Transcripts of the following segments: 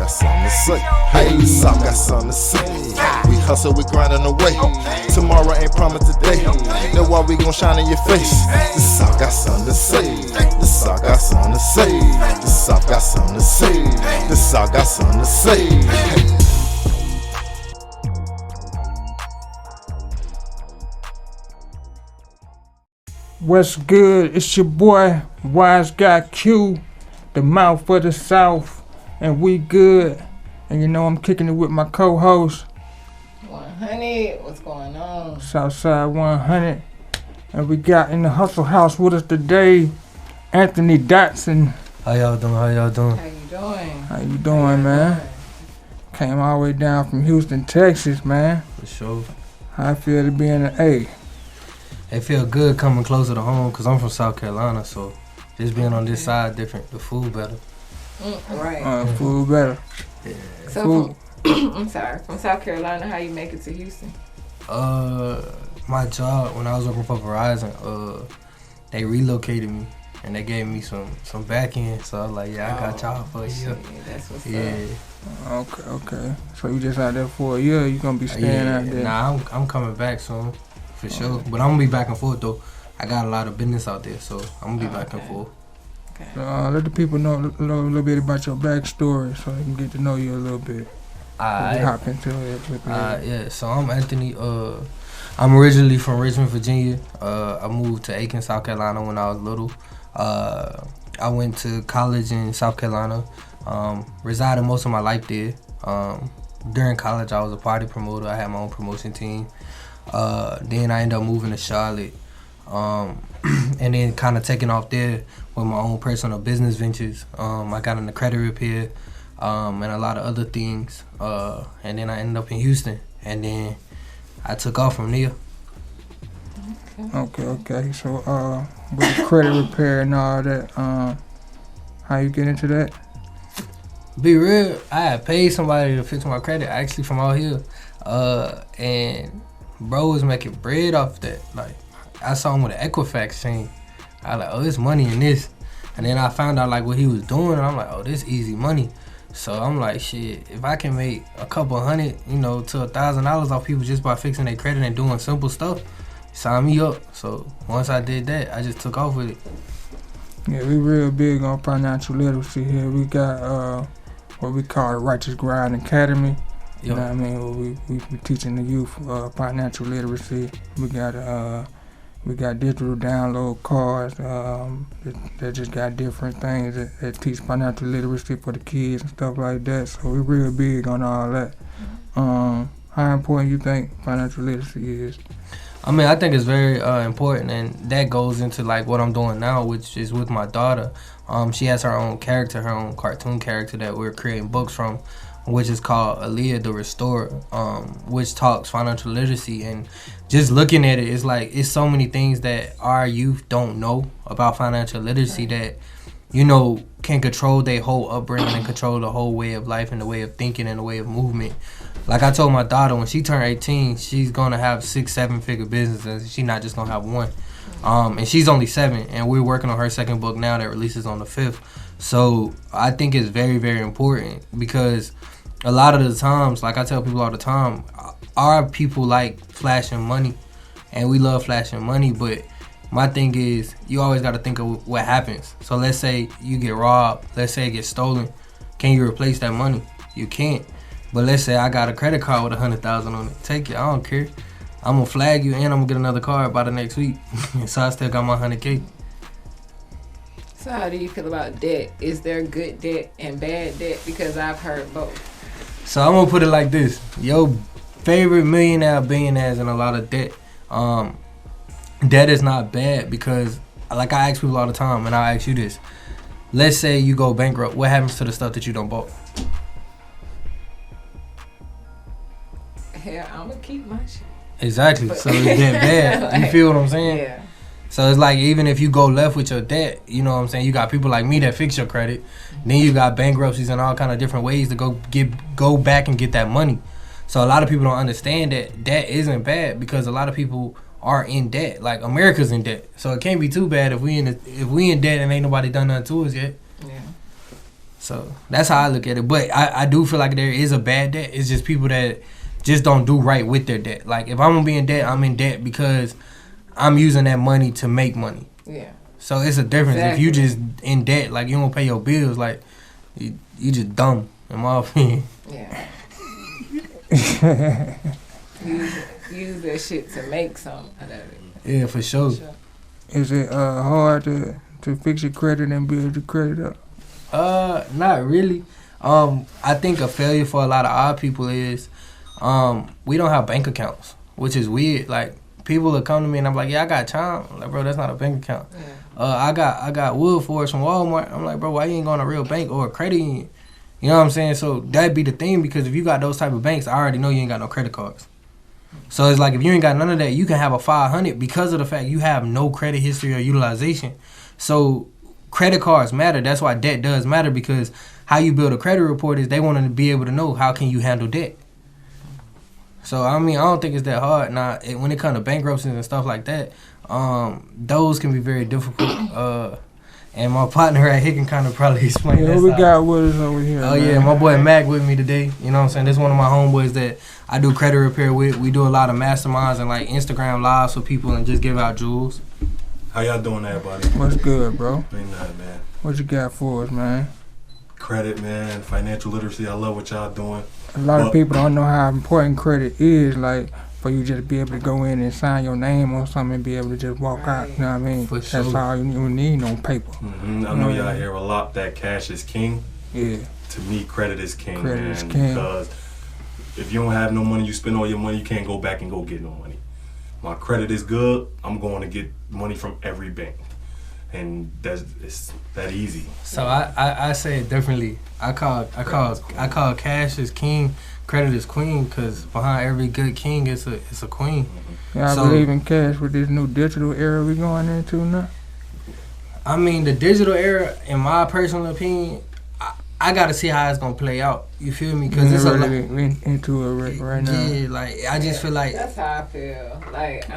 got something to say. Hey, the South got something to say. We hustle, we grinding away. Tomorrow ain't promised today. Know why we gon' shine in your face. The South got something to say. The South got something to say. The South got something to say. The South got something to say. What's good? It's your boy, Wise Guy Q, the Mouth of the Souf, and we good. And you know I'm kicking it with my co-host, 100. What's going on? Soufside 100. And we got in the hustle house with us today, Anthony Dodson. How y'all doing? How you doing? How you doing, man? Came all the way down from Houston, Texas, man. For sure. How I feel to be in the A. It feel good coming closer to home because I'm from South Carolina, so just being on this side different. The food better. Right. Food better. Yeah. So Food. I'm sorry. From South Carolina, how you make it to Houston? My job when I was working for Verizon, they relocated me and they gave me some back end. So I was like, yeah, I got y'all for a year. That's what's Yeah. Okay. So you just out there for a year? You gonna be staying out there? Nah, I'm coming back soon. For sure. But I'm gonna be back and forth though. I got a lot of business out there, so I'm gonna be back and forth. Okay. So, let the people know a little bit about your backstory so they can get to know you a little bit. Alright. Hop into it. Yeah, so I'm Anthony. I'm originally from Richmond, Virginia. I moved to Aiken, South Carolina when I was little. I went to college in South Carolina. Resided most of my life there. During college, I was a party promoter. I had my own promotion team. Then I ended up moving to Charlotte, and then kind of taking off there with my own personal business ventures. I got into credit repair, and a lot of other things. And then I ended up in Houston, and then I took off from there. Okay. So, with the credit repair and all that, how you get into that? Be real, I had paid somebody to fix my credit actually from out here, and bro was making bread off that. Like, I saw him with an Equifax chain. I was like, oh, there's money in this. And then I found out like what he was doing, and I'm like, oh, this easy money. So I'm like, shit, if I can make a couple hundred, to $1,000 off people just by fixing their credit and doing simple stuff, sign me up. So once I did that, I just took off with it. Yeah, we real big on financial literacy here. We got what we call the Righteous Grind Academy. You know what I mean? We teaching the youth financial literacy. We got digital download cards that just got different things that teach financial literacy for the kids and stuff like that. So we real big on all that. How important you think financial literacy is? I mean, I think it's very important, and that goes into like what I'm doing now, which is with my daughter. She has her own character, her own cartoon character that we're creating books from, which is called Aaliyah the Restorer, which talks financial literacy. And just looking at it, it's like it's so many things that our youth don't know about financial literacy that, can control their whole upbringing and control the whole way of life and the way of thinking and the way of movement. Like I told my daughter, when she turned 18, she's going to have 6-7 figure businesses. She's not just going to have one. And she's only 7, and we're working on her second book now that releases on the 5th. So I think it's very, very important because a lot of the times, like I tell people all the time, our people like flashing money, and we love flashing money, but my thing is you always got to think of what happens. So let's say you get robbed, let's say it gets stolen. Can you replace that money? You can't. But let's say I got a credit card with $100,000 on it. Take it, I don't care. I'm going to flag you and I'm going to get another card by the next week. So I still got my $100K. So how do you feel about debt? Is there good debt and bad debt? Because I've heard both. So I'm gonna put it like this: your favorite millionaire, billionaires in a lot of debt. Debt is not bad because, like I ask people all the time, and I'll ask you this: let's say you go bankrupt. What happens to the stuff that you don't bought? Hell, I'm gonna keep my shit. Exactly. So it's that bad. Like, you feel what I'm saying? Yeah. So it's like even if you go left with your debt, you know what I'm saying? You got people like me that fix your credit. Then you got bankruptcies and all kind of different ways to go back and get that money. So a lot of people don't understand that debt isn't bad because a lot of people are in debt. Like America's in debt, so it can't be too bad if we in debt and ain't nobody done nothing to us yet. Yeah. So that's how I look at it. But I do feel like there is a bad debt. It's just people that just don't do right with their debt. Like if I'm gonna be in debt, I'm in debt because I'm using that money to make money. Yeah. So it's a difference. Exactly. If you just in debt, like you don't pay your bills, like you just dumb, in my opinion. Yeah. use that shit to make something out of it. Yeah, for sure. Is it hard to fix your credit and build your credit up? Not really. I think a failure for a lot of our people is we don't have bank accounts, which is weird. Like people will come to me and I'm like, yeah, I got Chime. I'm like, bro, that's not a bank account. Yeah. I got wood for us from Walmart. I'm like, bro, why you ain't going to a real bank or a credit union? You know what I'm saying? So that'd be the thing, because if you got those type of banks, I already know you ain't got no credit cards. So it's like if you ain't got none of that, you can have a 500 because of the fact you have no credit history or utilization. So credit cards matter. That's why debt does matter, because how you build a credit report is they want to be able to know how can you handle debt. So I mean, I don't think it's that hard. Now, when it comes to bankruptcies and stuff like that, those can be very difficult. And my partner right here can kind of probably explain that. Yeah, we got with us over here. Oh, man. yeah, my boy Mac with me today. You know what I'm saying? This is one of my homeboys that I do credit repair with. We do a lot of masterminds and like Instagram lives for people and just give out jewels. How y'all doing, everybody? What's good, bro? Ain't nothing, man. What you got for us, man? Credit, man. Financial literacy. I love what y'all doing. A lot of people don't know how important credit is, like, for you just be able to go in and sign your name on something and be able to just walk out. You know what I mean? For That's sure. all you need on paper. I know y'all hear a lot that cash is king. Yeah. To me, credit is king, Credit man. is king. Because if you don't have no money, you spend all your money, you can't go back and go get no money. My credit is good, I'm going to get money from every bank. And it's that easy. So I say it differently. I call cash is king, credit is queen, because behind every good king is a queen. Yeah, I believe in cash with this new digital era we going into now. I mean, the digital era, in my personal opinion, I gotta see how it's gonna play out. You feel me? Because it's really into it right now. Yeah, like I just feel like that's how I feel. Like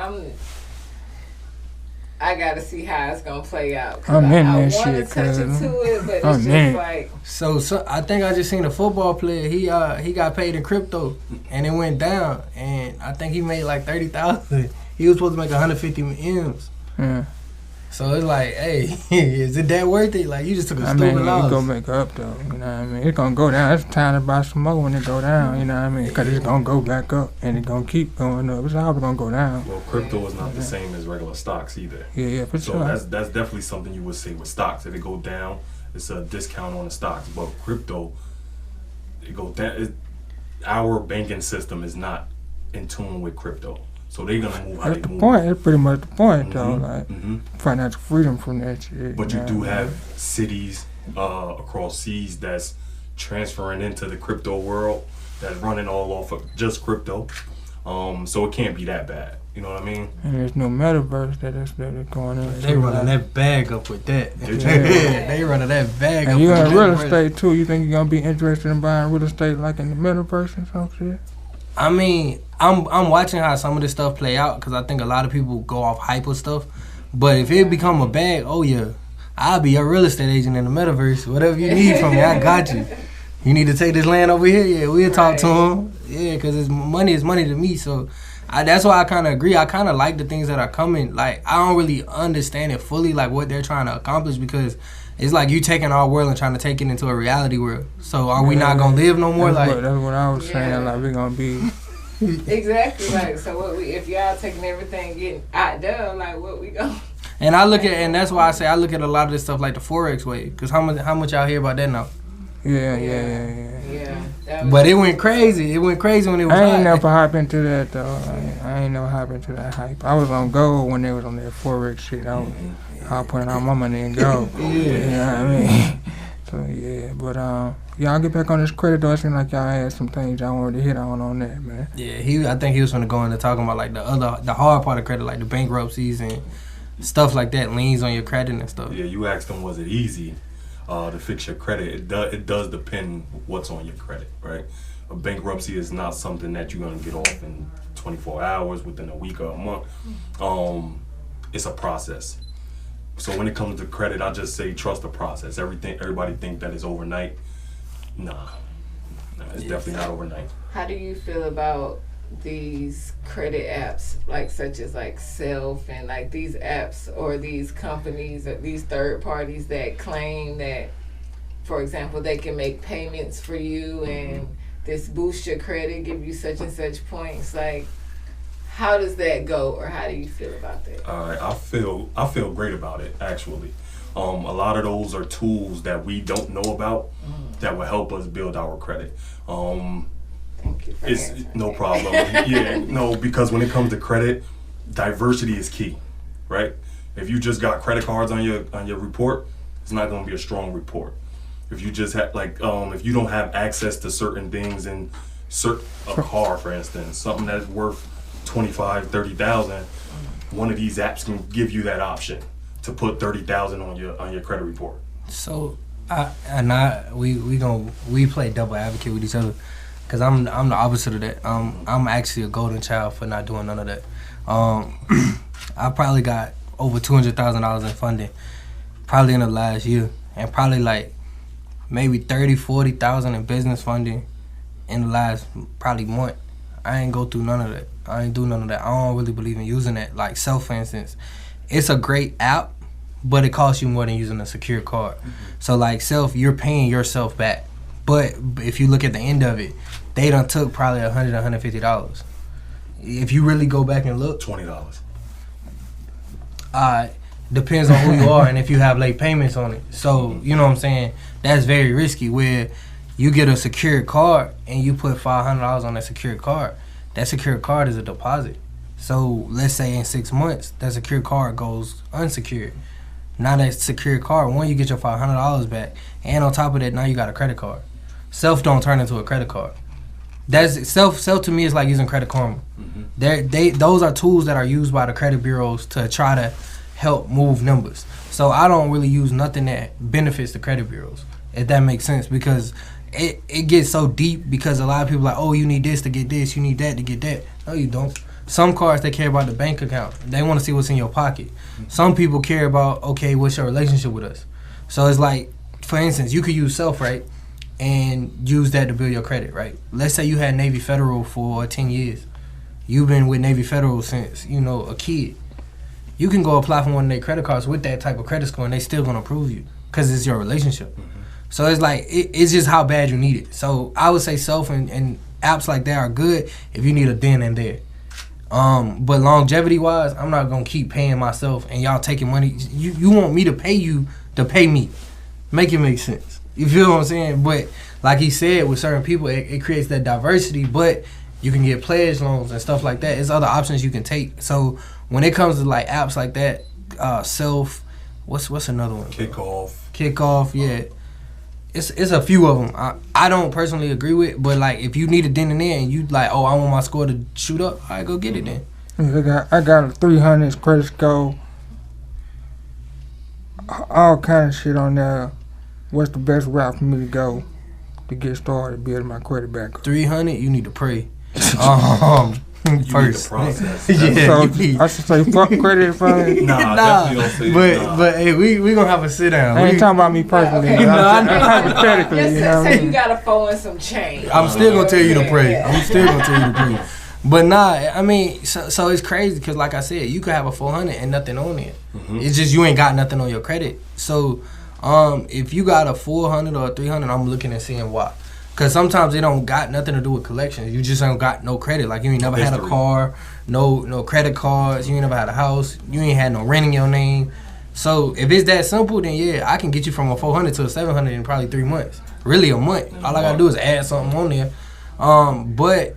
I gotta see how it's gonna play out. I'm in I that want to shit, touch cuz. into it, but I'm it's in just it. like so. I think I just seen a football player. He got paid in crypto, and it went down, and I think he made like 30,000. He was supposed to make 150 M's. Yeah. So it's like, hey, is it that worth it? Like you just took a I stupid mean, loss. it's gonna make up though. You know what I mean? It's gonna go down. It's time to buy some more when it go down. You know what I mean? Because it's gonna go back up and it's gonna keep going up. It's always gonna go down. Well, crypto is not the same as regular stocks either. Yeah, for So sure. that's definitely something you would say with stocks. If it go down, it's a discount on the stocks. But crypto, it go down. Our banking system is not in tune with crypto. So they're gonna move how That's they the move. point. That's pretty much the point, though. Mhm, Like mhm. financial freedom from that shit. But you know do what I have mean? cities across seas that's transferring into the crypto world, that's running all off of just crypto. So it can't be that bad. You know what I mean? And there's no metaverse that's going on. They running that bag up with that. Yeah. They running that bag up. And you with in that real word. estate too. You think you're gonna be interested in buying real estate like in the metaverse and some shit? I mean, I'm watching how some of this stuff play out, because I think a lot of people go off hyper stuff. But if it become a bag, oh yeah, I'll be your real estate agent in the metaverse. Whatever you need from me, I got you. You need to take this land over here? Yeah, we'll talk to him. Yeah, because money is money to me. So that's why I kind of agree. I kind of like the things that are coming. Like, I don't really understand it fully, like what they're trying to accomplish, because it's like you taking our world and trying to take it into a reality world. So are we not gonna live no more? That's Like what I was saying. Yeah. Like we're gonna be. exactly like so. What if y'all taking everything getting outdone? Like what we go? And I look at, and that's why I say I look at a lot of this stuff like the Forex wave, because how much y'all hear about that now? Yeah. Yeah. That was But it went crazy. It went crazy when it was I ain't hot. never hop into that though. I ain't never hop into that hype. I was on gold when they was on that Forex shit. I was putting all my money in gold. Yeah. You know what I mean? So yeah, but y'all get back on this credit though. It seems like y'all had some things y'all wanted to hit on that, man. Yeah, I think he was gonna go into talking about like the hard part of credit, like the bankruptcies and stuff like that, liens on your credit and stuff. Yeah, you asked them, was it easy to fix your credit? It does depend what's on your credit, right? A bankruptcy is not something that you're gonna get off in 24 hours, within a week or a month. It's a process. So when it comes to credit, I just say trust the process. Everybody think that it's overnight. Nah, it's definitely not overnight. How do you feel about these credit apps, like such as like Self and like these apps or these companies or these third parties that claim that, for example, they can make payments for you and this boost your credit, give you such and such points? Like, how does that go, or how do you feel about that? I feel great about it, actually. A lot of those are tools that we don't know about that will help us build our credit. Thank you for It's answering no that. problem. Yeah, no, because when it comes to credit, diversity is key, right? If you just got credit cards on your report, it's not going to be a strong report. If you just have if you don't have access to certain things in a car, for instance, something that's worth $25,000-$30,000, one of these apps can give you that option to put $30,000 on your credit report. So we play double advocate with each other, cause I'm the opposite of that. I'm actually a golden child for not doing none of that. I probably got over $200,000 in funding, probably in the last year, and probably like maybe 30,000-40,000 in business funding in the last probably month. I ain't go through none of that. I ain't do none of that. I don't really believe in using that. Like Self, for instance, it's a great app, but it costs you more than using a secure card. So like Self, you're paying yourself back. But if you look at the end of it, they done took probably $150. If you really go back and look, $20. Depends on who you are and if you have late payments on it. So, you know what I'm saying? That's very risky, where you get a secured card and you put $500 on that secured card. That secured card is a deposit. So let's say in 6 months, that secured card goes unsecured. Now that secured card, one, you get your $500 back, and on top of that, now you got a credit card. Self don't turn into a credit card. That's self to me is like using Credit Karma. Those are tools that are used by the credit bureaus to try to help move numbers. So I don't really use nothing that benefits the credit bureaus, if that makes sense, because it gets so deep, because a lot of people are like, oh, you need this to get this, you need that to get that. No, you don't. Some cards, they care about the bank account. They want to see what's in your pocket. Some people care about, okay, what's your relationship with us? So it's like, for instance, you could use Self, right, and use that to build your credit, right? Let's say you had Navy Federal for 10 years. You've been with Navy Federal since, a kid. You can go apply for one of their credit cards with that type of credit score, and they still going to approve you because it's your relationship. So it's like, it's just how bad you need it. So I would say Self and apps like that are good if you need a then and there. But longevity-wise, I'm not going to keep paying myself and y'all taking money. You want me to pay you to pay me. Make it make sense. You feel what I'm saying? But like he said, with certain people, it creates that diversity, but you can get pledge loans and stuff like that. There's other options you can take. So when it comes to like apps like that, Self, what's another one? Kickoff, yeah. It's a few of them. I don't personally agree with, but like if you need a then and there and you like, oh, I want my score to shoot up, all right, go get it then. I got a 300 credit score, all kind of shit on there. What's the best route for me to go to get started building my credit back? 300, you need to pray. First, process. So I should say fuck credit fund. Nah, definitely don't say that. But hey, we gonna have a sit down. I ain't talking about me personally. Okay. Hypothetically, Just you know what I say you mean? gotta throw in some change. I'm still gonna tell you to pray. Yeah. I'm still gonna tell you to pray. But nah, I mean, so it's crazy because like I said, you could have a 400 and nothing on it. It's just you ain't got nothing on your credit. So if you got a 400 or a 300, I'm looking and seeing why. Cause sometimes it don't got nothing to do with collections. You just ain't got no credit. Like you ain't never had a car, no credit cards. You ain't never had a house. You ain't had no rent in your name. So if it's that simple, then yeah, I can get you from a 400 to a 700 in probably 3 months. Really a month. All I gotta do is add something on there. But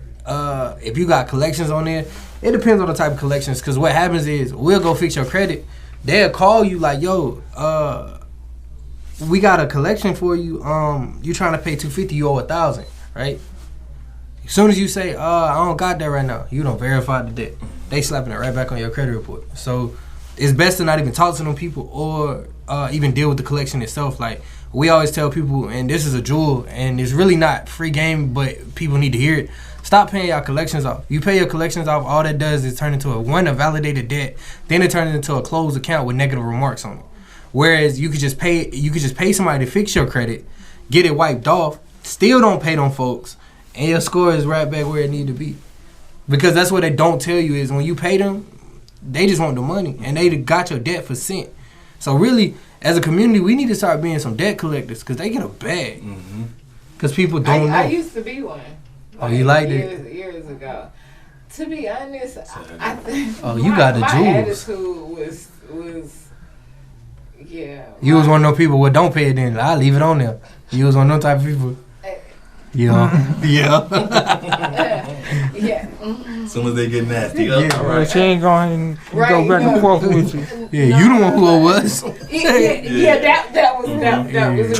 if you got collections on there, it depends on the type of collections. Cause what happens is we'll go fix your credit. They'll call you like, yo, we got a collection for you. You trying to pay $250, you owe $1,000, right? As soon as you say, I don't got that right now, you don't verify the debt. They slapping it right back on your credit report. So it's best to not even talk to them people or even deal with the collection itself. Like, we always tell people, and this is a jewel, and it's really not free game, but people need to hear it. Stop paying your collections off. You pay your collections off, all that does is turn into a validated debt, then it turns into a closed account with negative remarks on it. Whereas you could just pay somebody to fix your credit, get it wiped off, still don't pay them folks, and your score is right back where it need to be. Because that's what they don't tell you is when you pay them, they just want the money, and they got your debt for cent. So really, as a community, we need to start being some debt collectors because they get a bag. Because people don't know. I used to be one. Oh, you liked it? Years ago. To be honest, I think you got the my jewels. attitude was yeah. You was one of those people who don't pay it then. I'll leave it on there. You was one of those type of people. Yeah. Yeah. As soon as they get nasty, Right. She ain't going to go back and forth with you. Yeah, you the one who it was. That was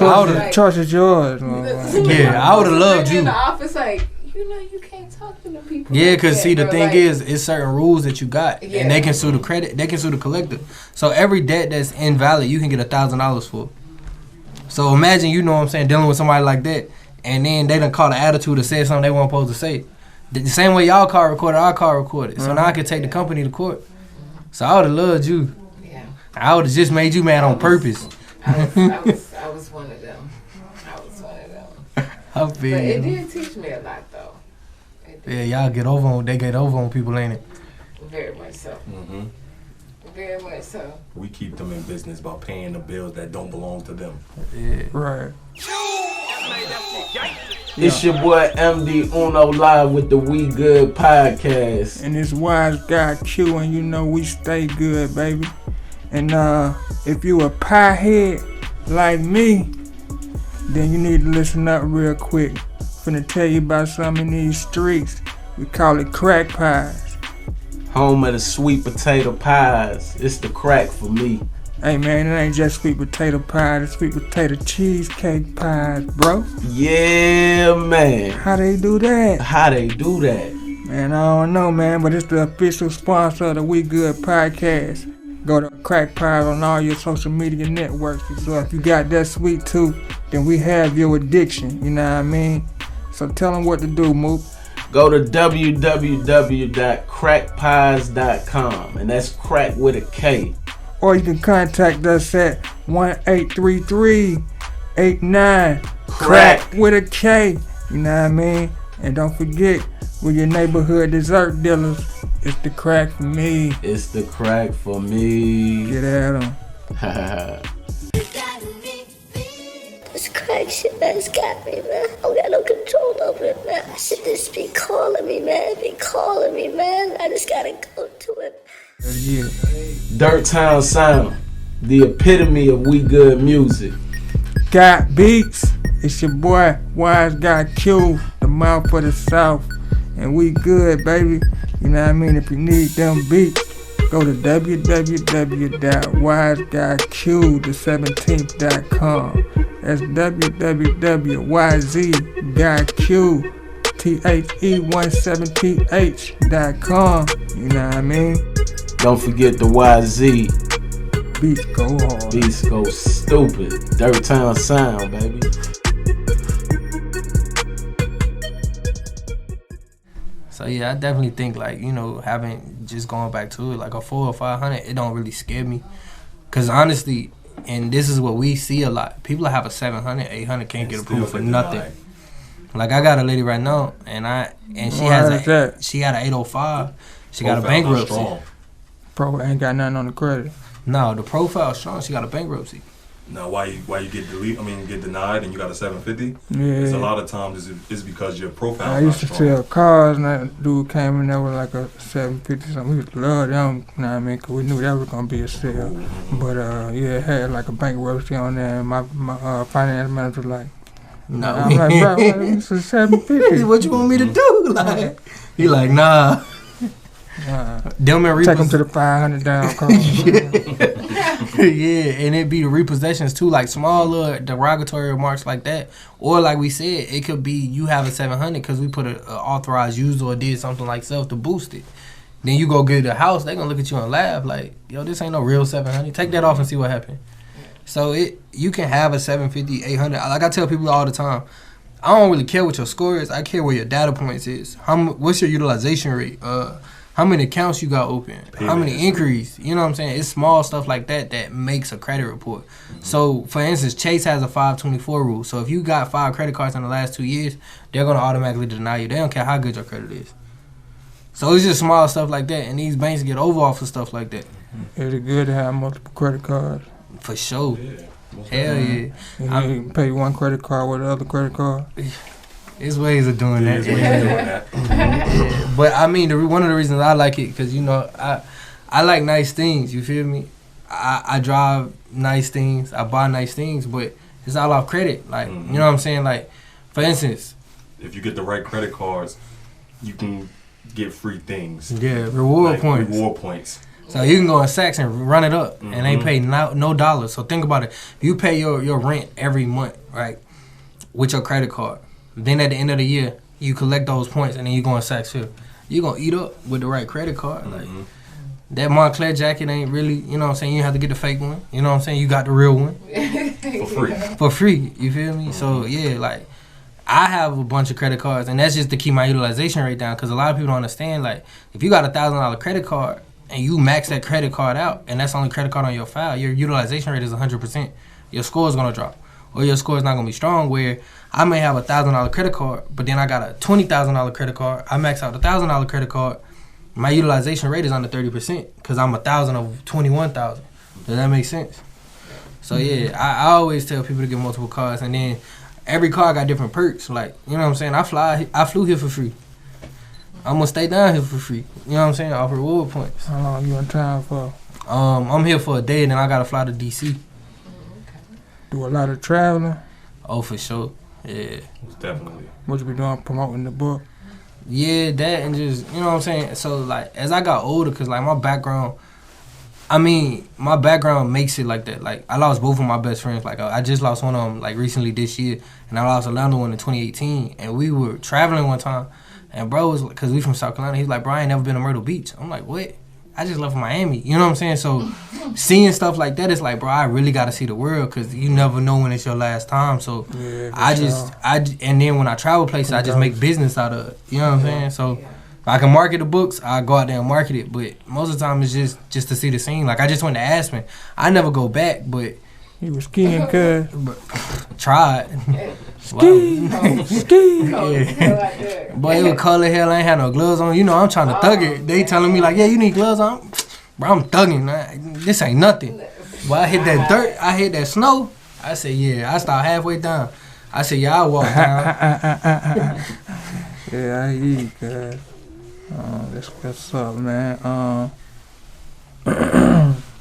Choice is yours. Yeah, I would have loved you. In the office, like, you can't talk to the people. Yeah, like because that, see, the bro. thing Like, is, it's certain rules that you got, Yeah. and they can sue the credit. They can sue the collector. So every debt that's invalid, you can get $1,000 for. So imagine, you know what I'm saying, dealing with somebody like that, and then they done caught an attitude or said something they weren't supposed to say. The same way y'all call recorded, our call recorded. So now I could take the company to court. So I would have loved you. Yeah. I would have just made you mad on purpose. I was one of them. I But feel it you. did teach me a lot, though. Yeah, y'all get over on people, ain't it? Very much so. Very much so. We keep them in business by paying the bills that don't belong to them. Yeah. Right. It's your boy MD Uno live with the We Good podcast. And it's Wise Guy Q, and you know we stay good, baby. And if you a pie head like me, then you need to listen up real quick. Finna tell you about some in these streets. We call it crack pies. Home of the sweet potato pies. It's the crack for me. Hey man, it ain't just sweet potato pie, it's sweet potato cheesecake pies, bro. Yeah, man. How they do that? How they do that? Man, I don't know, man, but it's the official sponsor of the We Good podcast. Go to Crack Pies on all your social media networks. So if you got that sweet tooth, then we have your addiction, you know what I mean? So tell them what to do, Mook. Go to www.crackpies.com, and that's crack with a K. Or you can contact us at 1-833-89-CRACK with a K, you know what I mean? And don't forget, we're your neighborhood dessert dealers. It's the crack for me. It's the crack for me. Get at 'em. This crack shit that's got me, man. I don't got no control over it, man. Shit just be calling me, man. I just gotta go to it. Yeah. Dirt Town Sound, the epitome of We Good music. Got beats. It's your boy, Wise Guy Q, the Mouth of the Souf. And we good, baby. You know what I mean? If you need them beats, go to www.wiseguyq17th.com. That's www.wiseguyqthe17th.com. You know what I mean? Don't forget the YZ. Beats go hard. Beats go stupid. Dirt Town Sound, baby. So yeah, I definitely think like, having just going back to it, like a 400 or 500, it don't really scare me. Cause honestly, and this is what we see a lot, people that have a 700, 800 can't get approved for nothing. Like I got a lady right now, and she had an 805. She got a bankruptcy. Pro ain't got nothing on the credit. No, the profile strong. She got a bankruptcy. Now, why you get get denied, and you got a 750? Yeah. It's a lot of times it's because your profile. I used to sell cars, and that dude came in there with like a 750 something. We used to love them, you know what I mean? Cause we knew that was gonna be a sale. But it had like a bankruptcy on there, and my finance manager was like, No, I'm like, bro, it's a 750. What you want me to do? Like, he like, nah. Them and Take them to the 500 down car. Yeah, and it be the repossessions too, like small little derogatory remarks like that, or like we said, it could be you have a 700 because we put a authorized user or did something like self to boost it. Then you go get a house, they gonna look at you and laugh like, yo, this ain't no real 700. Take that off and see what happens. So you can have a 750, 800. Like I tell people all the time, I don't really care what your score is. I care where your data points is. What's your utilization rate? How many accounts you got open? How many inquiries? You know what I'm saying? It's small stuff like that makes a credit report. So, for instance, Chase has a 524 rule. So, if you got 5 credit cards in the last 2 years, they're going to automatically deny you. They don't care how good your credit is. So, it's just small stuff like that. And these banks get over off of stuff like that. Is it good to have multiple credit cards? For sure. Yeah. Hell yeah. You can pay one credit card with the other credit card? There's ways of doing that. that. But I mean, one of the reasons I like it, because, you know, I like nice things, you feel me? I drive nice things, I buy nice things, but it's all off credit. Like, you know what I'm saying? Like, for instance, if you get the right credit cards, you can get free things. Yeah, reward points. Reward points. So you can go in Saks and run it up, and they pay no dollars. So think about it. You pay your rent every month, right, with your credit card. Then at the end of the year, you collect those points, and then you go in Saks Fifth. You're going to eat up with the right credit card. Like, that Montclair jacket ain't really, you know what I'm saying, you have to get the fake one. You know what I'm saying? You got the real one. For free. For free, you feel me? So, yeah, like, I have a bunch of credit cards, and that's just to keep my utilization rate down, because a lot of people don't understand, like, if you got a $1,000 credit card, and you max that credit card out, and that's the only credit card on your file, your utilization rate is 100%. Your score is going to drop. Or your score is not going to be strong, where I may have a $1,000 credit card, but then I got a $20,000 credit card. I max out the $1,000 credit card. My utilization rate is under 30% because I'm 1,000 of 21,000. Does that make sense? So, yeah, I always tell people to get multiple cards, and then every card got different perks. Like, you know what I'm saying? I flew here for free. I'm going to stay down here for free. You know what I'm saying? Off reward points. How long you in town for? I'm here for a day, and then I got to fly to D.C. Do a lot of traveling? Oh, for sure. Yeah. Definitely. What you be doing promoting the book? Yeah, that and just, you know what I'm saying? So, like, as I got older, because, like, my background makes it like that. Like, I lost both of my best friends. Like, I just lost one of them, like, recently this year, and I lost another one in 2018. And we were traveling one time, and bro was, because we from South Carolina, he's like, bro, I ain't never been to Myrtle Beach. I'm like, what? I just left Miami. You know what I'm saying? So, seeing stuff like that, it's like, bro, I really got to see the world, because you never know when it's your last time. So, yeah, and then when I travel places, I just make business out of it. You know what I'm saying? So, if I can market the books, I go out there and market it. But most of the time, it's just to see the scene. Like, I just went to Aspen. I never go back, but... You was skiing, cuz? Tried. Ski! Ski! Yeah. Boy, it was cold as hell. I ain't had no gloves on. You know, I'm trying to thug it. They telling me, like, yeah, you need gloves on. Bro, I'm thugging. This ain't nothing. But I hit that dirt. I hit that snow. I said, yeah. I stopped halfway down. I said, yeah, I'll walk down. Yeah, I eat, cuz. That's what's up, man.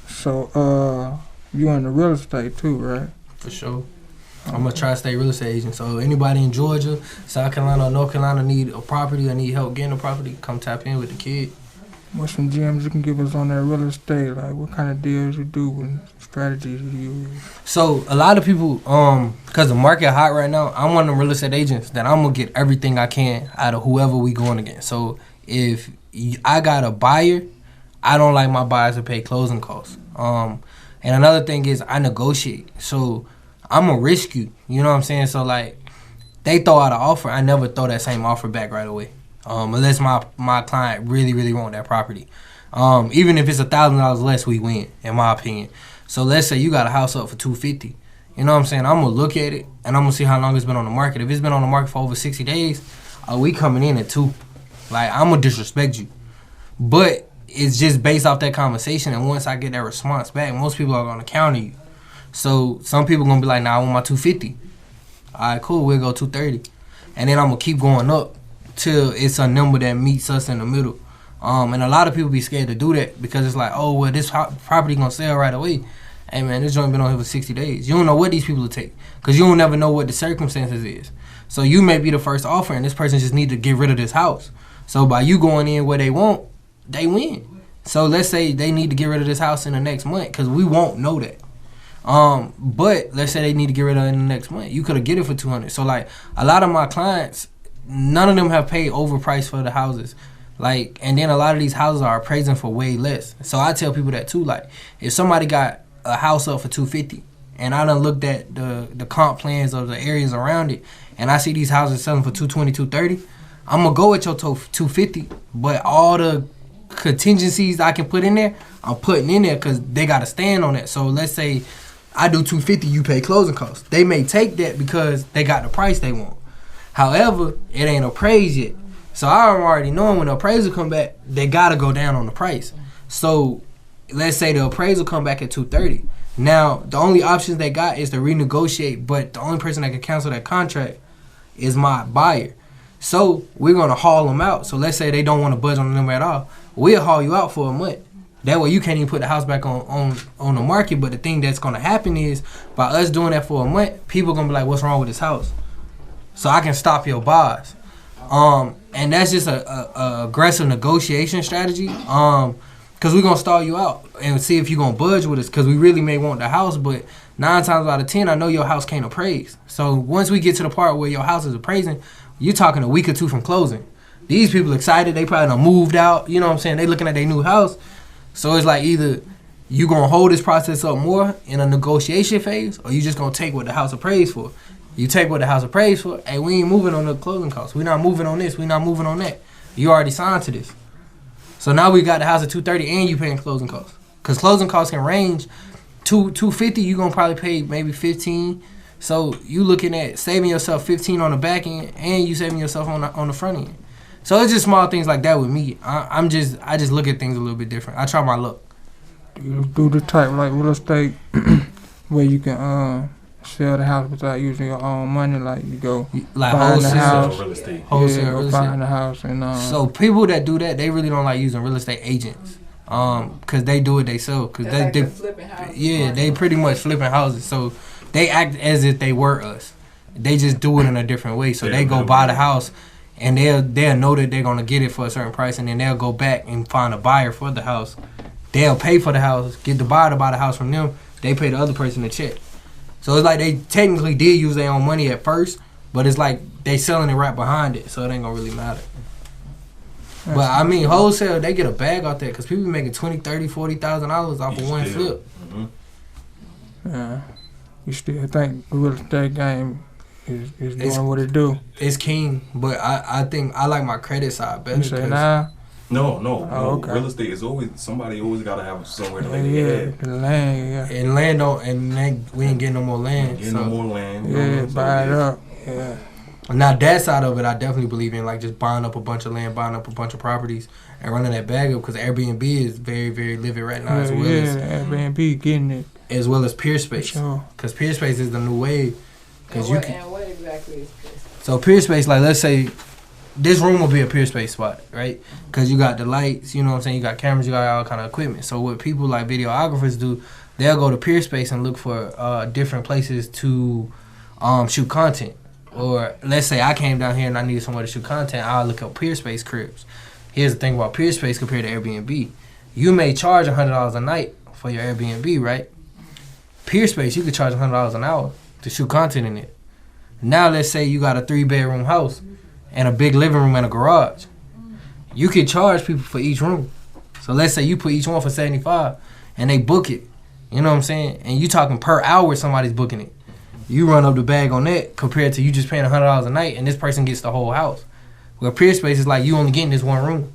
So, you in the real estate too, right? For sure. I'm a tri-state real estate agent. So anybody in Georgia, South Carolina, or North Carolina need a property or need help getting a property, come tap in with the kid. What's some gems you can give us on that real estate? Like, what kind of deals you do and strategies you use? So a lot of people, because the market hot right now, I'm one of them real estate agents that I'm going to get everything I can out of whoever we going against. So if I got a buyer, I don't like my buyers to pay closing costs. And another thing is I negotiate. So I'm going to risk you. You know what I'm saying? So, like, they throw out an offer. I never throw that same offer back right away. Unless my client really, really want that property. Even if it's $1,000 less, we win, in my opinion. So let's say you got a house up for $250. You know what I'm saying? I'm going to look at it, and I'm going to see how long it's been on the market. If it's been on the market for over 60 days, we coming in at 2. Like, I'm going to disrespect you. But it's just based off that conversation, and once I get that response back, most people are going to counter you. So some people going to be like, nah, I want my 250. All right, cool, we'll go 230. And then I'm going to keep going up till it's a number that meets us in the middle. And a lot of people be scared to do that because it's like, oh, well, this property going to sell right away. Hey, man, this joint been on here for 60 days. You don't know what these people will take because you don't never know what the circumstances is. So you may be the first offer, and this person just need to get rid of this house. So by you going in where they want, they win. So let's say they need to get rid of this house in the next month because we won't know that. But let's say they need to get rid of it in the next month. You could have get it for $200. So like a lot of my clients, none of them have paid overpriced for the houses. Like, and then a lot of these houses are appraising for way less. So I tell people that too. Like, if somebody got a house up for $250, and I done looked at the comp plans of the areas around it, and I see these houses selling for $220, $230, I'm gonna go at your $250. But all the contingencies I can put in there, I'm putting in there because they gotta stand on that. So let's say I do $250, you pay closing costs. They may take that because they got the price they want. However, it ain't appraised yet. So I'm already knowing when the appraisal come back, they gotta go down on the price. So let's say the appraisal come back at $230. Now the only options they got is to renegotiate, but the only person that can cancel that contract is my buyer. So we're gonna haul them out. So let's say they don't want to budge on the number at all. We'll haul you out for a month. That way you can't even put the house back on the market. But the thing that's gonna happen is by us doing that for a month, people gonna be like, "What's wrong with this house?" So I can stop your buys. And that's just a aggressive negotiation strategy. Cause we're gonna stall you out and see if you're gonna budge with us. Cause we really may want the house, but 9 times out of 10, I know your house can't appraise. So once we get to the part where your house is appraising, you're talking a week or two from closing. These people excited, they probably done moved out. You know what I'm saying? They looking at their new house. So it's like either you gonna hold this process up more in a negotiation phase, or you just gonna take what the house appraised for. You take what the house appraised for. Hey, we ain't moving on the closing costs. We not moving on this. We not moving on that. You already signed to this. So now we got the house at $230 and you paying closing costs. Cause closing costs can range $250. You gonna probably pay maybe $15. So you looking at saving yourself $15 on the back end, and you saving yourself on the front end. So it's just small things like that with me. I just look at things a little bit different. I try my luck. You do the type like real estate where you can sell the house without using your own money. Like you go like find the house, real estate. Wholesale go real find estate. the house, and So people that do that, they really don't like using real estate agents. Cause they do it themselves. Cause That's like they the flipping houses. yeah, they pretty much flipping houses. So they act as if they were us. They just do it in a different way. So they go buy the house, and they'll know that they're gonna get it for a certain price, and then they'll go back and find a buyer for the house. They'll pay for the house, get the buyer to buy the house from them. They pay the other person the check. So it's like they technically did use their own money at first, but it's like they selling it right behind it, so it ain't gonna really matter. But I mean, wholesale, they get a bag out there because people be making $20,000, $30,000, $40,000 off of one flip. Mm-hmm. yeah, you still think the real estate game is doing what it do? It's king, but I think I like my credit side better. You say nah? No. Okay. Real estate is always somebody always gotta have somewhere to lay their Yeah, head. the land, yeah. And land don't, and we ain't getting no more land. Get So. no more land. Yeah, so buy it up. Yeah. Now that side of it, I definitely believe in, like just buying up a bunch of land, buying up a bunch of properties, and running that bag up because Airbnb is very, very livid right now, as well as Airbnb getting it. as well as PeerSpace. Sure. Because PeerSpace is the new wave. Cause you can. And what exactly is PeerSpace? So PeerSpace, like let's say this room will be a PeerSpace spot, right? Because you got the lights, you know what I'm saying? You got cameras, you got all kind of equipment. So what people like videographers do, they'll go to PeerSpace and look for different places to shoot content. Or let's say I came down here and I needed somewhere to shoot content, I'll look up PeerSpace cribs. Here's the thing about PeerSpace compared to Airbnb. You may charge $100 a night for your Airbnb, right? PeerSpace, you could charge $100 an hour to shoot content in it. Now let's say you got a 3-bedroom house and a big living room and a garage. You could charge people for each room. So let's say you put each one for $75 and they book it. You know what I'm saying? And you talking per hour somebody's booking it. You run up the bag on that compared to you just paying $100 a night and this person gets the whole house. Where PeerSpace is like you only getting this one room.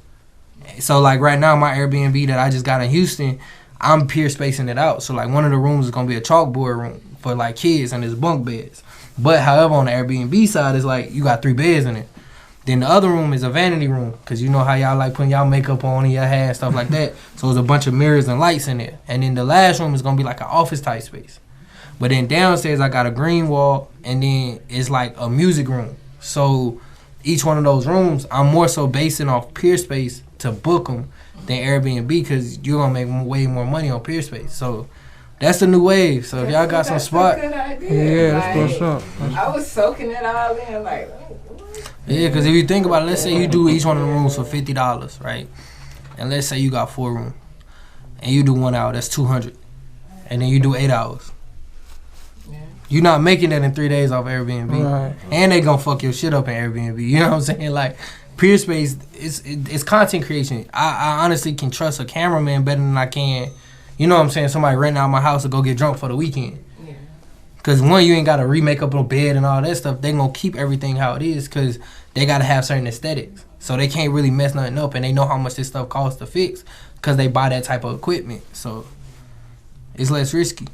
So like right now my Airbnb that I just got in Houston, I'm PeerSpacing it out. So like one of the rooms is gonna be a chalkboard room for like kids and there's bunk beds. But however on the Airbnb side it's like you got 3 beds in it. Then the other room is a vanity room because you know how y'all like putting y'all makeup on in your hair and stuff like that. So there's a bunch of mirrors and lights in there. And then the last room is gonna be like an office type space. But then downstairs I got a green wall and then it's like a music room. So each one of those rooms I'm more so basing off PeerSpace to book them than Airbnb because you're gonna make way more money on PeerSpace. So that's the new wave. So if y'all got some spot, That's a good idea. Yeah, that's what's up. I was soaking it all in like. yeah, because if you think about it, let's say you do each one of the rooms for $50, right? And let's say you got 4 rooms and you do 1 hour, that's $200, and then you do 8 hours. You're not making that in 3 days off Airbnb. Right. And they gonna fuck your shit up in Airbnb. You know what I'm saying? Like, PeerSpace, it's content creation. I honestly can trust a cameraman better than I can, you know what I'm saying, somebody renting out my house to go get drunk for the weekend. Yeah. Because one, you ain't got to remake up a bed and all that stuff. They going to keep everything how it is because they got to have certain aesthetics. So they can't really mess nothing up, and they know how much this stuff costs to fix because they buy that type of equipment. So it's less risky.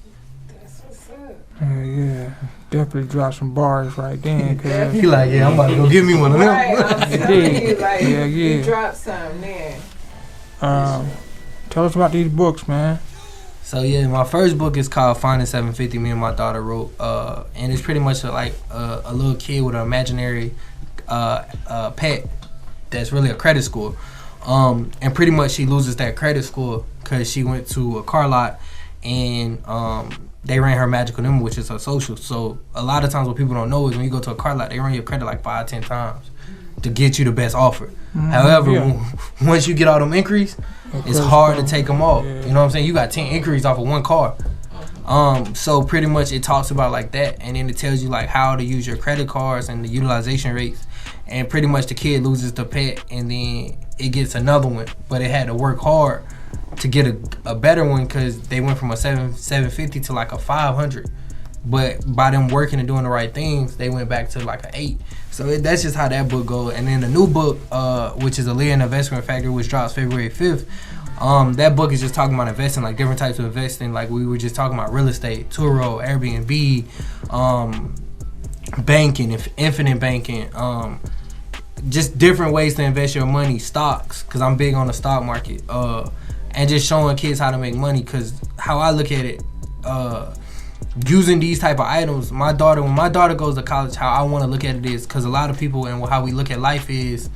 That's what's up. Yeah, definitely drop some bars right then. He like, yeah, I'm about to go give me one of them. Right, I'm telling you, like, yeah. you drop some there. Tell us about these books, man. So yeah, my first book is called Finding 750. Me and my daughter wrote, and it's pretty much like a little kid with an imaginary pet that's really a credit score, and pretty much she loses that credit score because she went to a car lot and they ran her magical number, which is her social. So a lot of times what people don't know is when you go to a car lot, they run your credit like 5-10 times to get you the best offer. However, once you get all them inquiries, it's hard to take them off. You know what I'm saying? You got 10 inquiries off of one car. So pretty much it talks about like that, and then it tells you like how to use your credit cards and the utilization rates. And pretty much the kid loses the pet, and then it gets another one, but it had to work hard to get a better one because they went from a 750 to like a 500. But by them working and doing the right things, they went back to like an 8. So that's just how that book goes. And then the new book, which is Aaliyah and Investment Factory, which drops February 5th. That book is just talking about investing, like different types of investing. Like we were just talking about real estate, Turo, Airbnb, banking, infinite banking, just different ways to invest your money, stocks, because I'm big on the stock market, and just showing kids how to make money. Because how I look at it, using these type of items, when my daughter goes to college, how I want to look at it is, because a lot of people and how we look at life is,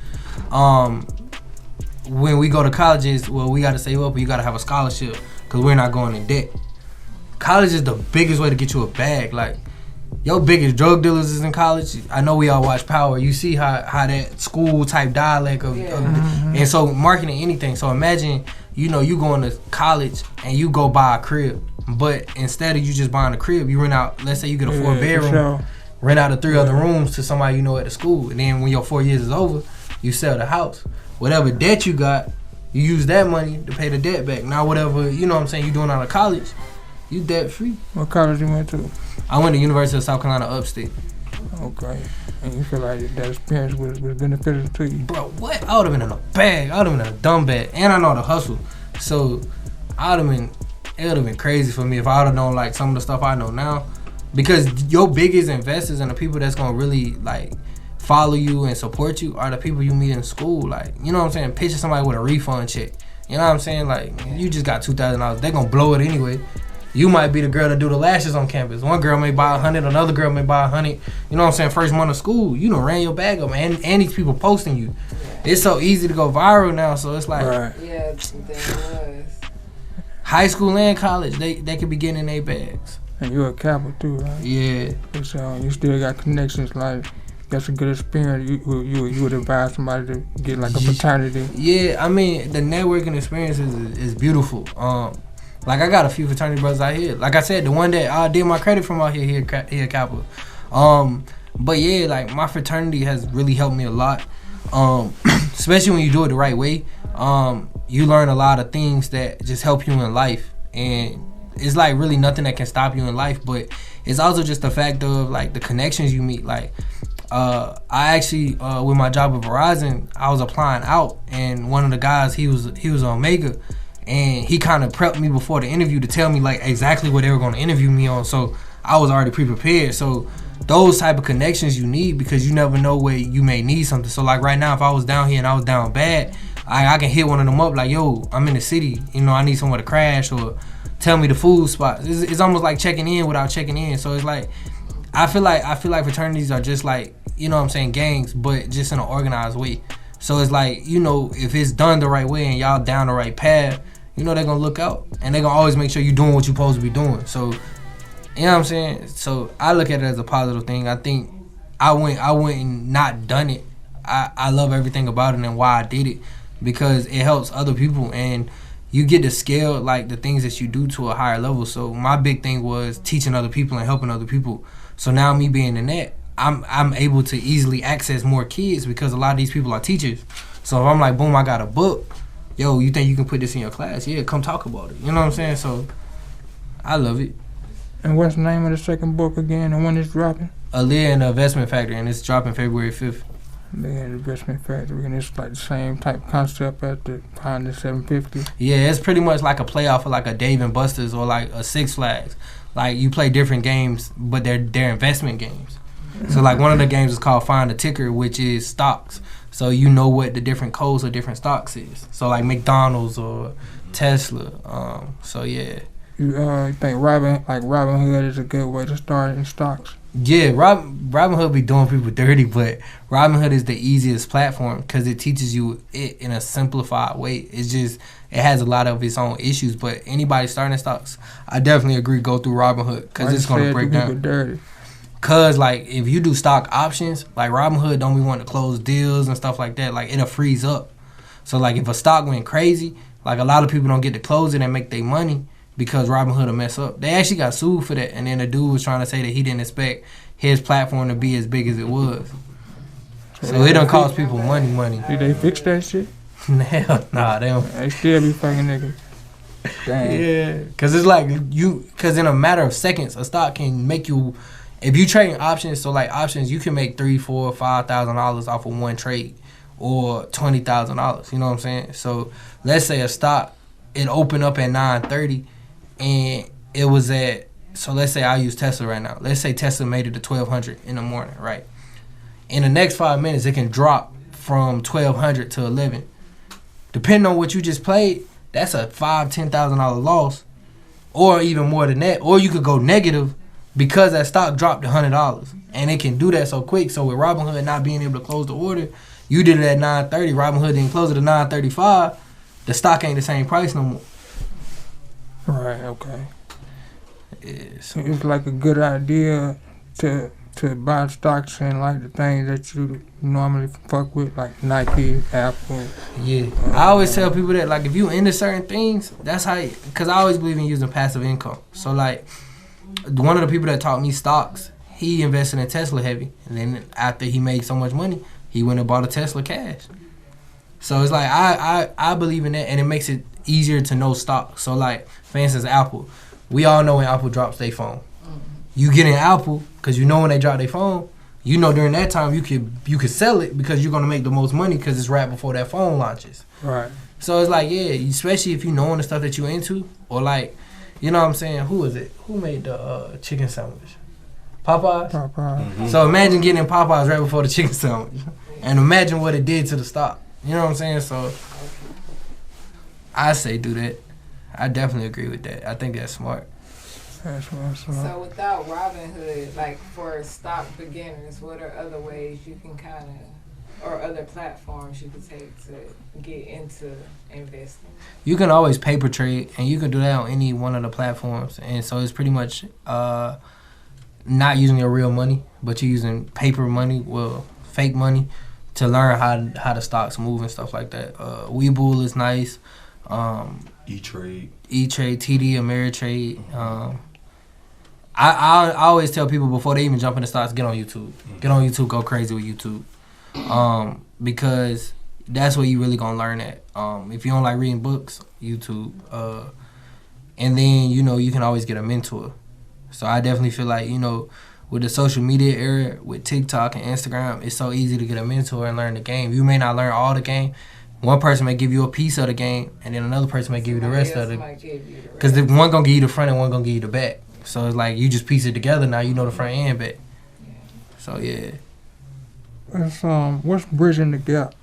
when we go to colleges, well, we got to save up, or you got to have a scholarship because we're not going in debt. College is the biggest way to get you a bag. Like, your biggest drug dealers is in college. I know we all watch Power. You see how that school type dialect of and so marketing anything. So imagine, you going to college and you go buy a crib, but instead of you just buying a crib, you rent out, let's say you get a 4-bedroom, rent out the 3 other rooms to somebody you know at the school, and then when your 4 years is over, you sell the house. Whatever debt you got, you use that money to pay the debt back. Now whatever, you doing out of college, you debt free. What college you went to? I went to University of South Carolina upstate. Okay. And you feel like that experience was beneficial to you? Bro, what? I would have been in a bag. I would have been in a dumb bag. And I know how to hustle. So it would have been crazy for me if I would have known like some of the stuff I know now. Because your biggest investors and the people that's going to really like follow you and support you are the people you meet in school. Like, you know what I'm saying? Picture somebody with a refund check. You know what I'm saying? Like, you just got $2,000. They're going to blow it anyway. You might be the girl that do the lashes on campus. One girl may buy 100, another girl may buy 100. You know what I'm saying? First month of school, you done ran your bag up, and these people posting you. It's so easy to go viral now, so it's like, yeah, there was. High school and college, they could be getting in their bags. And you're a Kappa too, right? Yeah. So you still got connections, like that's a good experience. You would advise somebody to get like a fraternity. Yeah, I mean the networking experience is beautiful. Like I got a few fraternity brothers out here. Like I said, the one that I did my credit from out here at Kappa. But yeah, like my fraternity has really helped me a lot. Especially when you do it the right way. You learn a lot of things that just help you in life, and it's like really nothing that can stop you in life. But it's also just the fact of like the connections you meet. Like I actually with my job at Verizon, I was applying out, and one of the guys he was an Omega. And he kind of prepped me before the interview to tell me like exactly what they were going to interview me on. So I was already pre-prepared. So those type of connections you need, because you never know where you may need something. So like right now, if I was down here and I was down bad, I can hit one of them up like, yo, I'm in the city. I need somewhere to crash, or tell me the food spot. It's almost like checking in without checking in. So it's like, I feel like fraternities are just like, gangs, but just in an organized way. So it's like, if it's done the right way and y'all down the right path, they're going to look out. And they're going to always make sure you're doing what you're supposed to be doing. So, you know what I'm saying? So I look at it as a positive thing. I think I went and not done it. I love everything about it and why I did it, because it helps other people. And you get to scale like the things that you do to a higher level. So my big thing was teaching other people and helping other people. So now me being in that, I'm able to easily access more kids because a lot of these people are teachers. So if I'm like, boom, I got a book. Yo, you think you can put this in your class? Yeah, come talk about it. You know what I'm saying? So I love it. And what's the name of the second book again and when it's dropping? Aaliyah and the Investment Factory, and it's dropping February 5th. The Investment Factory, and it's like the same type concept at the behind the 750. Yeah, it's pretty much like a playoff of like a Dave and Buster's or like a Six Flags. Like you play different games, but they're investment games. So like one of the games is called Find the Ticker, which is stocks. So you know what the different codes of different stocks is. So like McDonald's or Tesla. So yeah. You think Robin Hood is a good way to start in stocks? Yeah, Robin Hood be doing people dirty, but Robin Hood is the easiest platform because it teaches you it in a simplified way. It's just, it has a lot of its own issues, but anybody starting in stocks, I definitely agree, go through Robin Hood because it's going to break down. Dirty. Cause like if you do stock options, like Robinhood don't be wanting to close deals and stuff like that. Like it'll freeze up. So like if a stock went crazy, like a lot of people don't get to close it and make their money because Robinhood will mess up. They actually got sued for that, and then the dude was trying to say that he didn't expect his platform to be as big as it was. So it done cost people money. Did they fix that shit? Hell nah, they don't. They still be fucking niggas. Damn. Yeah, cause it's like cause in a matter of seconds, a stock can make you. If you trading options, so like options, you can make $3,000, $4,000, $5,000 off of one trade, or $20,000. You know what I'm saying? So let's say a stock, it opened up at 9:30, and it was at. So let's say I use Tesla right now. Let's say Tesla made it to 1,200 in the morning, right? In the next 5 minutes, it can drop from 1,200 to 11. Depending on what you just played, that's a $5,000-$10,000 loss, or even more than that. Or you could go negative. Because that stock dropped $100, and it can do that so quick. So with Robinhood not being able to close the order, you did it at 9:30. Robinhood didn't close it at 9:35. The stock ain't the same price no more. Right. Okay. Yeah, so It's like a good idea to buy stocks and like the things that you normally fuck with, like Nike, Apple. yeah, I always tell people that like if you into certain things, that's how. Because I always believe in using passive income. So like. One of the people that taught me stocks, he invested in Tesla heavy. And then after he made so much money, he went and bought a Tesla cash. So it's like, I believe in that, and it makes it easier to know stocks. So like, for instance, Apple. We all know when Apple drops their phone. You get in Apple, because you know when they drop their phone, you know during that time you could sell it because you're going to make the most money because it's right before that phone launches. Right. So it's like, yeah, especially if you know the stuff that you're into, or like, you know what I'm saying? Who is it? Who made the chicken sandwich? Popeyes? Popeyes. So imagine getting in Popeyes right before the chicken sandwich. And imagine what it did to the stock. You know what I'm saying? So I say do that. I definitely agree with that. I think that's smart. That's So without Robinhood, like for stock beginners, what are other ways you can kind of, or other platforms you could take to get into investing? You can always paper trade, and you can do that on any one of the platforms. And so it's pretty much not using your real money, but you're using paper money, well, fake money, to learn how the stocks move and stuff like that. Webull is nice. E-Trade, TD, Ameritrade. I always tell people before they even jump into stocks, get on YouTube. Get on YouTube, go crazy with YouTube. Because that's where you really gonna learn at. If you don't like reading books, YouTube. And then, you can always get a mentor. So I definitely feel like, with the social media era, with TikTok and Instagram, it's so easy to get a mentor and learn the game. You may not learn all the game. One person may give you a piece of the game, and then another person may give you the rest of it. Because one gonna give you the front and one gonna give you the back. So it's like you just piece it together. Now you know the front and back. So yeah. What's Bridging the Gap?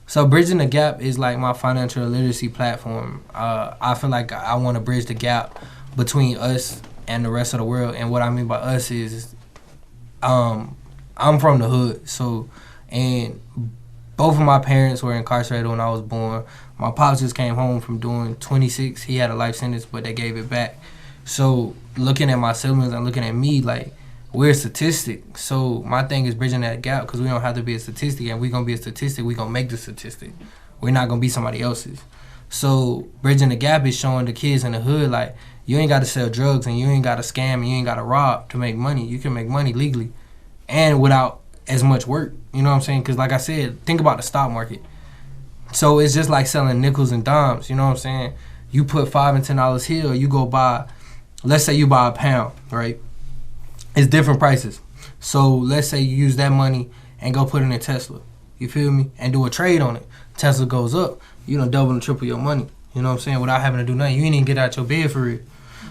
So Bridging the Gap is like my financial literacy platform. I feel like I want to bridge the gap between us and the rest of the world. And what I mean by us is, I'm from the hood. So, and both of my parents were incarcerated when I was born. My pops just came home from doing 26. He had a life sentence, but they gave it back. So looking at my siblings and looking at me, like, we're a statistic. So my thing is bridging that gap, because we don't have to be a statistic, and we're going to be a statistic. We're going to make the statistic. We're not going to be somebody else's. So bridging the gap is showing the kids in the hood, like, you ain't got to sell drugs, and you ain't got to scam, and you ain't got to rob to make money. You can make money legally. and without as much work. You know what I'm saying? Because like I said, think about the stock market. So it's just like selling nickels and dimes. You know what I'm saying? You put $5 and $10 here, or you go buy, let's say you buy a pound, right? It's different prices. So let's say you use that money and go put it in Tesla. You feel me? And do a trade on it. Tesla goes up. You done double and triple your money. You know what I'm saying? Without having to do nothing. You ain't even get out your bed for real.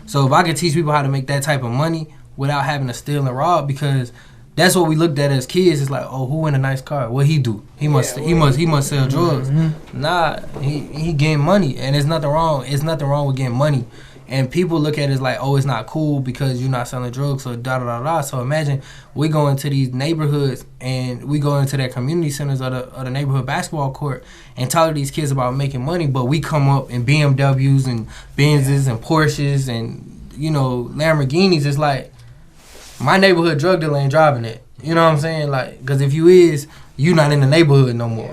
So if I could teach people how to make that type of money without having to steal and rob, because that's what we looked at as kids. It's like, oh, who in a nice car? What he do? He must sell drugs. Nah, he getting money, and there's nothing wrong. It's nothing wrong with getting money. And people look at it as like, oh, it's not cool because you're not selling drugs, or da-da-da-da. So imagine we go into these neighborhoods and we go into their community centers or the neighborhood basketball court and talk to these kids about making money, but we come up in BMWs and Benzes and Porsches and, you know, Lamborghinis. It's like, my neighborhood drug dealer ain't driving it. You know what I'm saying? Like, because if you is, you not in the neighborhood no more.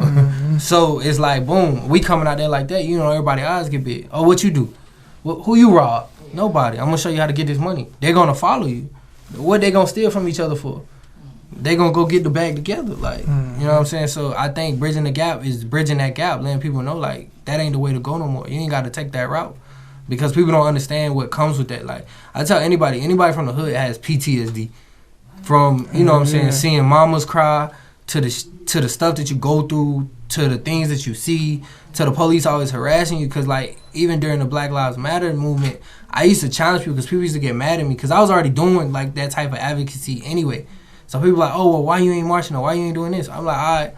So it's like, boom, we coming out there like that. You know, everybody's eyes get big. Oh, what you do? Who you rob? Nobody. I'm going to show you how to get this money. They're going to follow you. What they going to steal from each other for? They going to go get the bag together. Like, you know what I'm saying? So I think bridging the gap is bridging that gap, letting people know, like, that ain't the way to go no more. You ain't got to take that route because people don't understand what comes with that. Like, I tell anybody from the hood has PTSD from, you know what I'm saying, seeing mamas cry to the stuff that you go through, to the things that you see, to the police always harassing you. Because, like, even during the Black Lives Matter movement, I used to challenge people because people used to get mad at me because I was already doing, like, that type of advocacy anyway. So people like, oh, well, why you ain't marching or why you ain't doing this? I'm like, all right,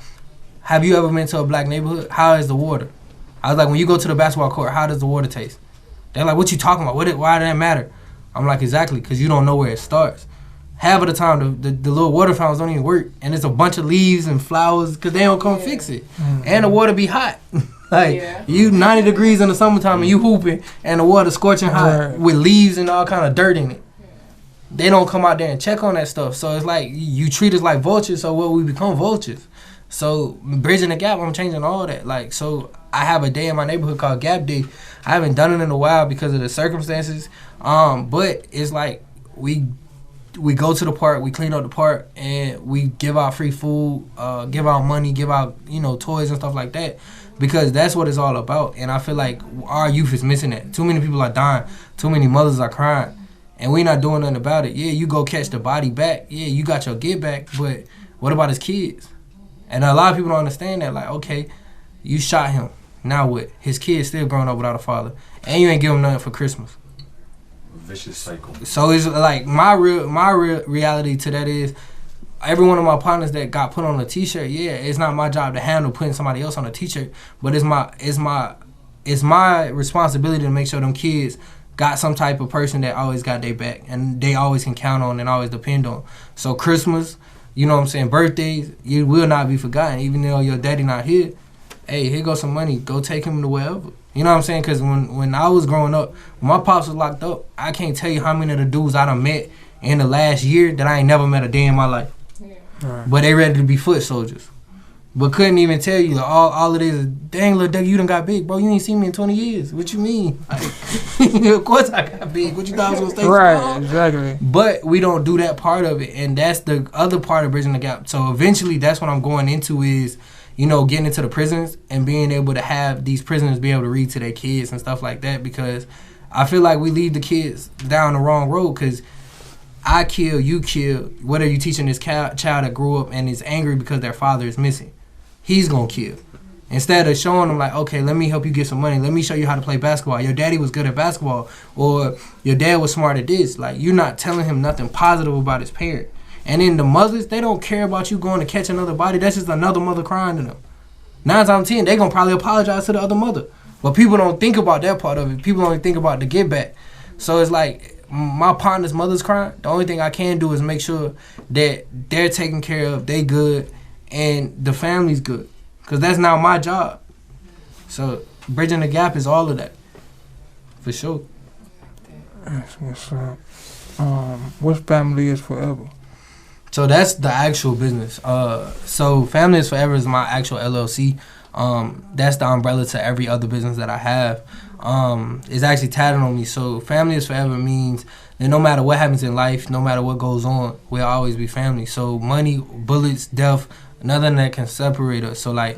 have you ever been to a black neighborhood? How is the water? I was like, when you go to the basketball court, how does the water taste? They're like, what you talking about? Why does that matter? I'm like, exactly, because you don't know where it starts. Half of the time, the little water fountains don't even work, and it's a bunch of leaves and flowers because they don't come fix it. And the water be hot. Like, you 90 degrees in the summertime and you hooping, and the water scorching hot with leaves and all kind of dirt in it. They don't come out there and check on that stuff. So it's like, you treat us like vultures, so what, we become vultures. So bridging the gap, I'm changing all that. Like, so I have a day in my neighborhood called Gap Day. I haven't done it in a while because of the circumstances. But it's like, we go to the park, we clean up the park, and we give out free food, give out money, give out, you know, toys and stuff like that, because that's what it's all about. And I feel like our youth is missing that. Too many people are dying. Too many mothers are crying. And we not doing nothing about it. Yeah, you go catch the body back. Yeah, you got your get back. But what about his kids? And a lot of people don't understand that. Like, okay, you shot him. Now what? His kid's still growing up without a father. And you ain't give him nothing for Christmas. Vicious cycle. So it's like my real reality to that is, every one of my partners that got put on a t-shirt, yeah, it's not my job to handle putting somebody else on a t-shirt, but it's my responsibility to make sure them kids got some type of person that always got their back and they always can count on and always depend on. So Christmas, you know what I'm saying, birthdays, you will not be forgotten. Even though your daddy not here, hey, here goes some money, go take him to wherever. You know what I'm saying? Because when I was growing up, when my pops was locked up, I can't tell you how many of the dudes I done met in the last year that I ain't never met a day in my life. Yeah. But they ready to be foot soldiers. But couldn't even tell you all of this is, dang, little Doug, you done got big, bro. You ain't seen me in 20 years. What you mean? Like, of course I got big. What you thought I was going to stay right, small? Exactly. But we don't do that part of it. And that's the other part of bridging the gap. So eventually that's what I'm going into is, you know, getting into the prisons and being able to have these prisoners be able to read to their kids and stuff like that, because I feel like we lead the kids down the wrong road, because I kill, you kill. What are you teaching this child that grew up and is angry because their father is missing? He's going to kill. Instead of showing them like, okay, let me help you get some money. Let me show you how to play basketball. Your daddy was good at basketball, or your dad was smart at this. Like, you're not telling him nothing positive about his parent. And then the mothers, they don't care about you going to catch another body. That's just another mother crying to them. 9 times out of 10, they going to probably apologize to the other mother. But people don't think about that part of it. People only think about the get back. So it's like, my partner's mother's crying. The only thing I can do is make sure that they're taken care of, they good, and the family's good. Because that's now my job. So bridging the gap is all of that. For sure. That's what's up. What's Family is Forever? So that's the actual business. So Family is Forever is my actual LLC. That's the umbrella to every other business that I have. It's actually tatted on me. So family is forever means that no matter what happens in life, no matter what goes on, we'll always be family. So money, bullets, death, nothing that can separate us. So like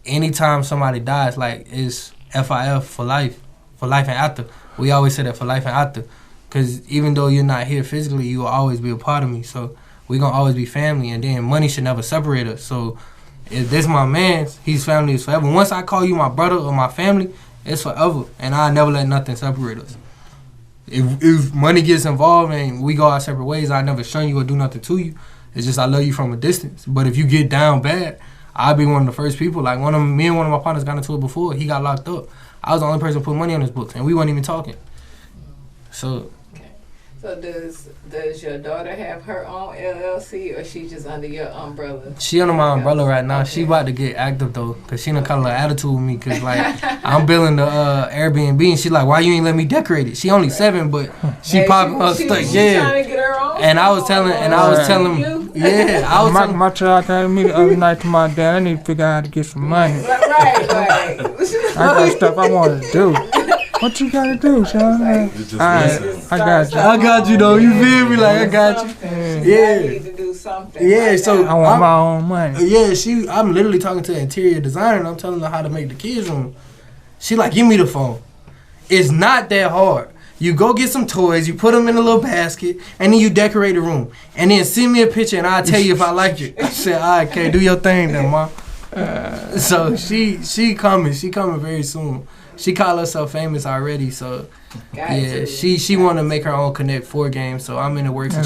anytime somebody dies, like it's FIF for life and after. We always say that for life and after. Because even though you're not here physically, you will always be a part of me. So we're going to always be family. And then money should never separate us. So if this my man's, his family is forever. Once I call you my brother or my family, it's forever. And I never let nothing separate us. If money gets involved and we go our separate ways, I never shun you or do nothing to you. It's just I love you from a distance. But if you get down bad, I'll be one of the first people. Like me and one of my partners got into it before. He got locked up. I was the only person who put money on his books, and we weren't even talking. So does your daughter have her own LLC, or she just under your umbrella? She under my umbrella right now. Okay. She about to get active though, cause she done got a little attitude with me, cause like I'm billing the Airbnb, and she like, why you ain't let me decorate it? She only 7, but she popping her stuff. Yeah. Trying to get her own. And I was telling, yeah, I was my child came to me the other night to my dad. I need to figure out how to get some money. Right. I got stuff I want to do. What you gotta do, Sean? I got you though. You feel me? Like I got you. Yeah. I need to do something. Yeah. So I want my own money. Yeah. I'm literally talking to an interior designer, and I'm telling her how to make the kids' room. She like, give me the phone. It's not that hard. You go get some toys, you put them in a little basket, and then you decorate the room. And then send me a picture, and I'll tell you if I like it. I said, all right, okay, do your thing then, Mom. So she coming very soon. She called herself famous already, so yeah, she want to make her own Connect 4 game. So I'm in the works of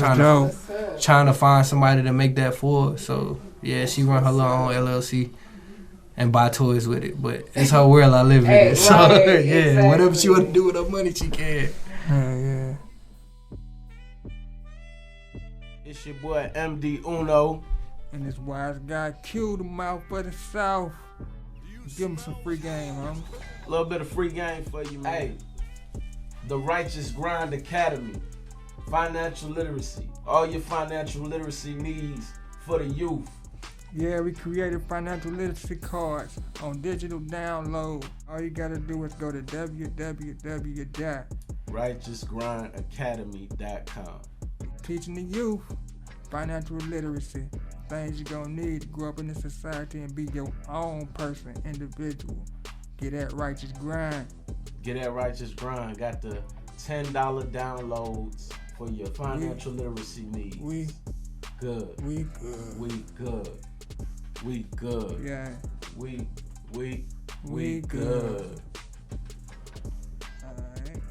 trying to find somebody to make that for. So yeah, she run her little own LLC and buy toys with it. But it's her world, I live in it. So yeah, exactly. Whatever she want to do with her money, she can. Yeah. It's your boy MD Uno. And this wise guy Q, the Mouth of the Souf. Give him some free game, huh? A little bit of free game for you, man. Hey, the Righteous Grind Academy. Financial literacy. All your financial literacy needs for the youth. Yeah, we created financial literacy cards on digital download. All you gotta do is go to www.righteousgrindacademy.com. Teaching the youth financial literacy. Things you're gonna need to grow up in this society and be your own person, individual. Get that righteous grind. Get that righteous grind. Got the $10 downloads for your financial literacy needs. We good. Yeah. We good. Alright.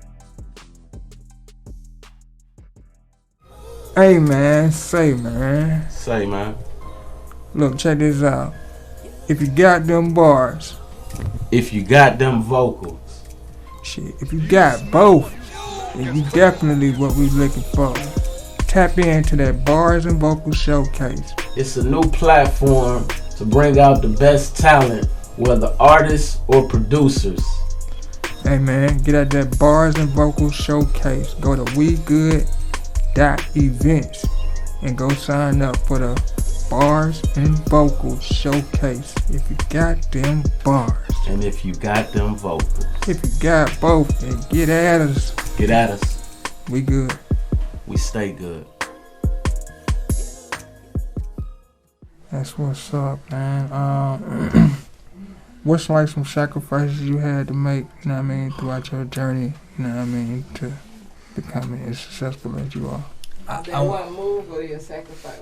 Hey man, say man. Look, check this out. If you got them bars. If you got them vocals. Shit, if you got both, then you definitely what we looking for. Tap into that Bars and Vocals Showcase. It's a new platform to bring out the best talent, whether artists or producers. Hey man, get at that Bars and Vocals Showcase. Go to wegood.events and go sign up for the Bars and Vocals Showcase. If you got them bars. And if you got them vocals. If you got both, then get at us. We good. We stay good. That's what's up, man. What's like some sacrifices you had to make, you know what I mean, throughout your journey, you know what I mean, to becoming as successful as you are? That one move was a sacrifice,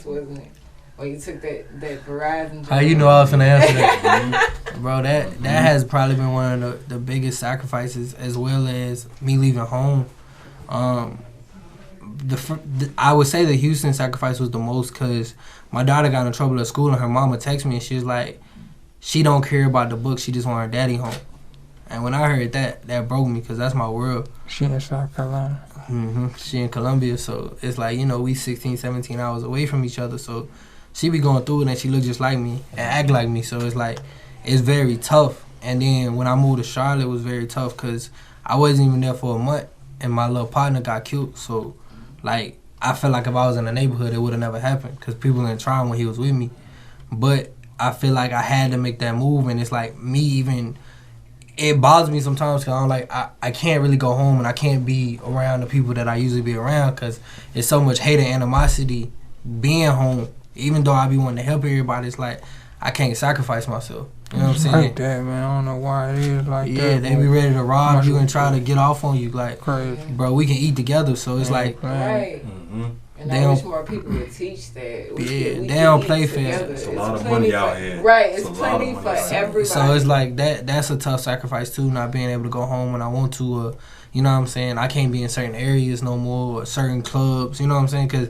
wasn't it? When you took that Verizon job. How you know I was gonna answer that? Bro, that has probably been one of the biggest sacrifices, as well as me leaving home. I would say the Houston sacrifice was the most, because my daughter got in trouble at school and her mama texted me and she was like, she don't care about the book, she just want her daddy home. And when I heard that broke me, because that's my world. She in South Carolina. She in Columbia, so it's like, you know, we 16, 17 hours away from each other, so she be going through it and she look just like me and act like me, so it's like, it's very tough. And then when I moved to Charlotte, it was very tough because I wasn't even there for a month and my little partner got killed, so like, I felt like if I was in the neighborhood, it would have never happened because people didn't try him when he was with me. But I feel like I had to make that move, and it's like me even. It bothers me sometimes because I'm like I can't really go home and I can't be around the people that I usually be around because it's so much hate and animosity being home. Even though I be wanting to help everybody, it's like I can't sacrifice myself. You know what I'm saying? Like that, man. I don't know why it is like that. Yeah, they be ready to rob you and try to get off on you. Like, crazy. Bro, we can eat together. So it's like, right. And I wish more people would teach that. They don't play fair. It's a lot of money out here. Right, it's plenty for everybody. So it's like that's a tough sacrifice too, not being able to go home when I want to. You know what I'm saying? I can't be in certain areas no more, or certain clubs. You know what I'm saying? Because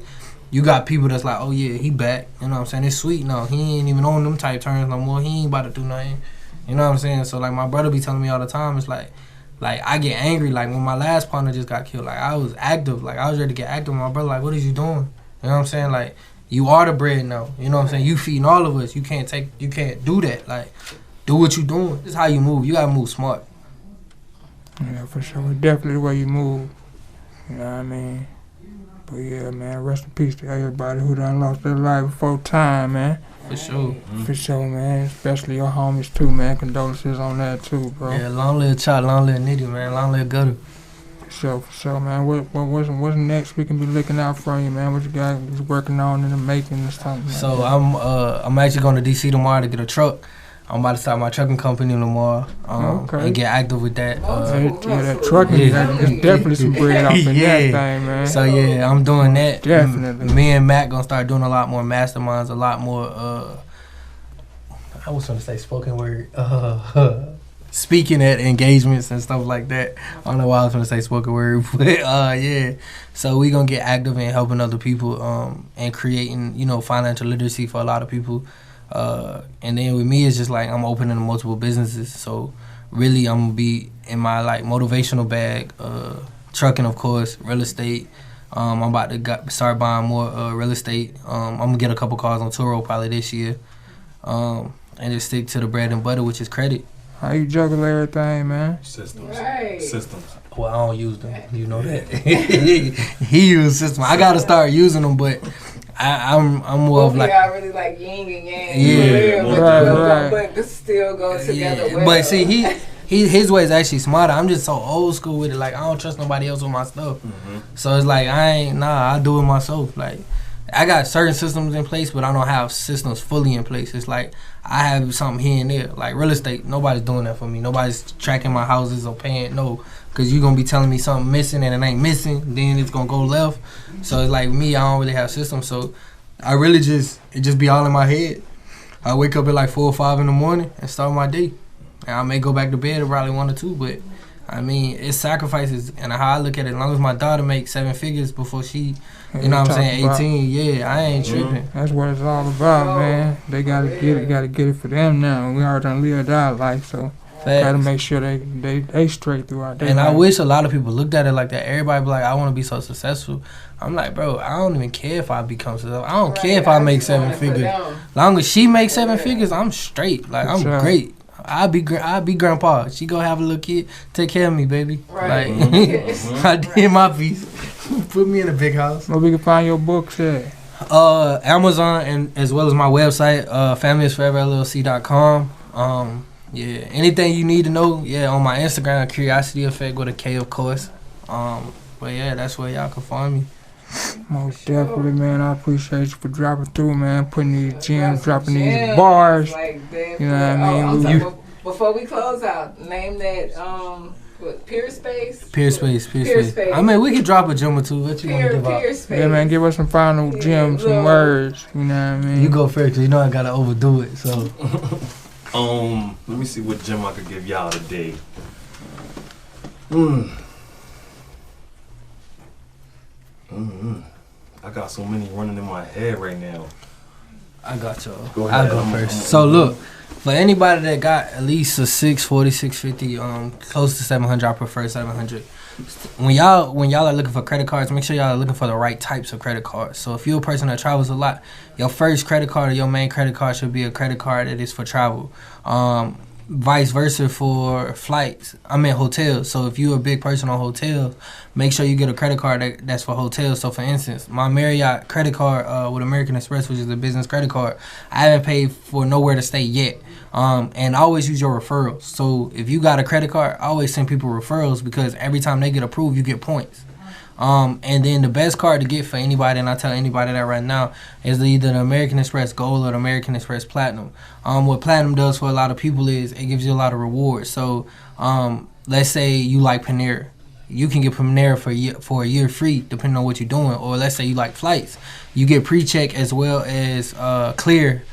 you got people that's like, oh yeah, he back. You know what I'm saying? It's sweet. No, he ain't even on them type terms no more. He ain't about to do nothing. You know what I'm saying? So like my brother be telling me all the time, it's like I get angry. Like when my last partner just got killed, like I was active. Like I was ready to get active with my brother. Like, what is you doing? You know what I'm saying? Like you are the bread now. You know what I'm saying? You feeding all of us. You can't do that. Like do what you doing. This is how you move. You gotta move smart. Yeah, for sure. Definitely the way you move. You know what I mean? But yeah, man, rest in peace to everybody who done lost their life before time, man. For sure. For sure, man. Especially your homies too, man. Condolences on that too, bro. Yeah, long live Chop, long live Nitty, man. Long live Guud. For sure, man. What's next we can be looking out for you, man? What you got working on in the making or something? So I'm actually going to DC tomorrow to get a truck. I'm about to start my trucking company tomorrow and get active with that. That trucking, there's definitely some bread off in that thing, man. So yeah, I'm doing that. Definitely. Me and Matt gonna start doing a lot more masterminds, a lot more. I was gonna say spoken word, speaking at engagements and stuff like that. I don't know why I was gonna say spoken word, but yeah. So we gonna get active in helping other people and creating, financial literacy for a lot of people. And then with me, it's just like I'm opening multiple businesses. So really, I'm gonna be in my like motivational bag, trucking, of course, real estate. I'm about to start buying more real estate. I'm gonna get a couple cars on Turo probably this year, and just stick to the bread and butter, which is credit. How you juggle everything, man? Systems. Right. Systems. Well, I don't use them. You know that. He uses systems. I gotta start using them, but. I'm more of like y'all really like yin and yang. Yeah, right. But this still go together well. But see, his way is actually smarter. I'm just so old school with it. Like I don't trust nobody else with my stuff. So it's like I do it myself. Like I got certain systems in place, but I don't have systems fully in place. It's like I have something here and there. Like real estate, nobody's doing that for me. Nobody's tracking my houses or paying. No. Because you're going to be telling me something missing and it ain't missing, then it's going to go left. So it's like me, I don't really have systems. So I really it just be all in my head. I wake up at like 4 or 5 in the morning and start my day. And I may go back to bed at probably 1 or 2, but I mean, it's sacrifices. And how I look at it, as long as my daughter makes 7 figures before she, you know what I'm saying, 18, yeah, I ain't tripping. That's what it's all about, man. They got to get it for them now. We already done lived our life, so. Gotta make sure they straight throughout their And life. I wish a lot of people looked at it like that. Everybody be like, I want to be so successful. I'm like, bro, I don't even care if I become successful. I don't care if I make 7 figures. Long as she makes 7 figures, I'm straight. Like, I'm great. I'll be grandpa. She go have a little kid. Take care of me, baby. Right. Like, I did my piece. Put me in a big house. Where we can find your books at? Amazon and as well as my website, familyisforeverllc.com. Yeah, anything you need to know, on my Instagram, Curiosity Effect with a K, of course. But yeah, that's where y'all can find me. Most definitely, man. I appreciate you for dropping through, man. Putting these gems, dropping these bars. Like you know what I mean? Before we close out, name that PeerSpace. PeerSpace. I mean, we could drop a gem or two. What you want to give out? Yeah, man. Give us some final gems, some words. You know what I mean? You go first, 'cause you know I gotta overdo it. So. Let me see what gem I could give y'all today. I got so many running in my head right now. I got y'all. Go ahead. I'll go first. So look, for anybody that got at least a 640, 650, close to 700, I prefer 700. When y'all are looking for credit cards, make sure y'all are looking for the right types of credit cards. So if you're a person that travels a lot, your first credit card or your main credit card should be a credit card that is for travel. vice versa for flights. I mean hotels. So if you're a big person on hotels, make sure you get a credit card that's for hotels. So for instance, my Marriott credit card with American Express, which is a business credit card, I haven't paid for nowhere to stay yet. And always use your referrals. So if you got a credit card, I always send people referrals because every time they get approved, you get points. And then the best card to get for anybody, and I tell anybody that right now, is either the American Express Gold or the American Express Platinum. What Platinum does for a lot of people is it gives you a lot of rewards. So let's say you like Panera. You can get Panera for a year free, depending on what you're doing. Or let's say you like flights. You get pre-check as well as clear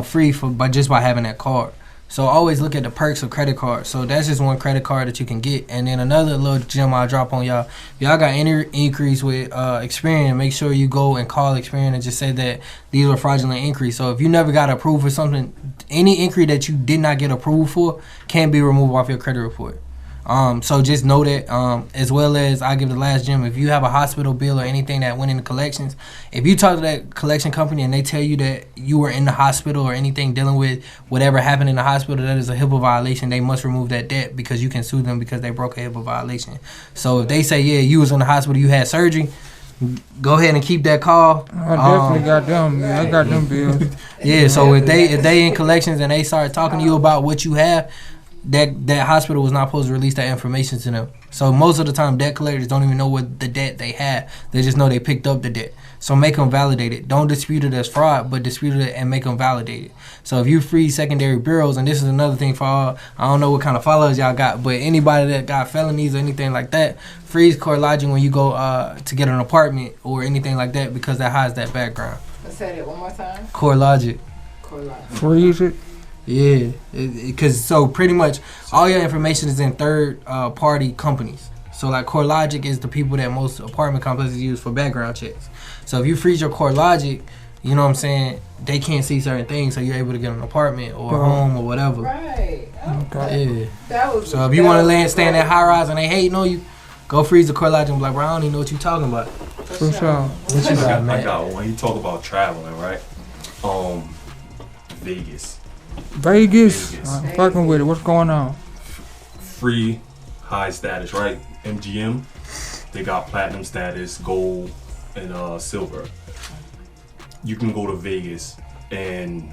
free by having that card. So always look at the perks of credit cards. So that's just one credit card that you can get. And then another little gem I'll drop on y'all. If y'all got any inquiries with Experian, make sure you go and call Experian and just say that these are fraudulent inquiries. So if you never got approved for something, any inquiry that you did not get approved for can be removed off your credit report. So just know that, as well as I give the last gem, if you have a hospital bill or anything that went into collections, if you talk to that collection company and they tell you that you were in the hospital or anything dealing with whatever happened in the hospital, that is a HIPAA violation. They must remove that debt because you can sue them because they broke a HIPAA violation. So if they say, yeah, you was in the hospital, you had surgery, go ahead and keep that call. I definitely got them. Yeah, I got them bills. Yeah, so if they in collections and they start talking to you about what you have, that hospital was not supposed to release that information to them. So most of the time, debt collectors don't even know what the debt they have. They just know they picked up the debt. So make them validate it. Don't dispute it as fraud, but dispute it and make them validate it. So if you freeze secondary bureaus, and this is another thing for all, I don't know what kind of followers y'all got, but anybody that got felonies or anything like that, freeze CoreLogic when you go to get an apartment or anything like that because that hides that background. Let's say it one more time. CoreLogic. Freeze it. Yeah, because so pretty much all your information is in third party companies. So like CoreLogic is the people that most apartment complexes use for background checks. So if you freeze your CoreLogic, you know what I'm saying, they can't see certain things, so you're able to get an apartment or a home or whatever. Right. Okay. Yeah. So if you want to stay in that high rise and they hating on you, go freeze the CoreLogic and be like, bro, I don't even know what you talking about. For sure. What you got, man? I got one. You talk about traveling, right? Vegas. Vegas. I'm fucking with it. What's going on? Free high status, right? MGM, they got platinum status, gold, and silver. You can go to Vegas and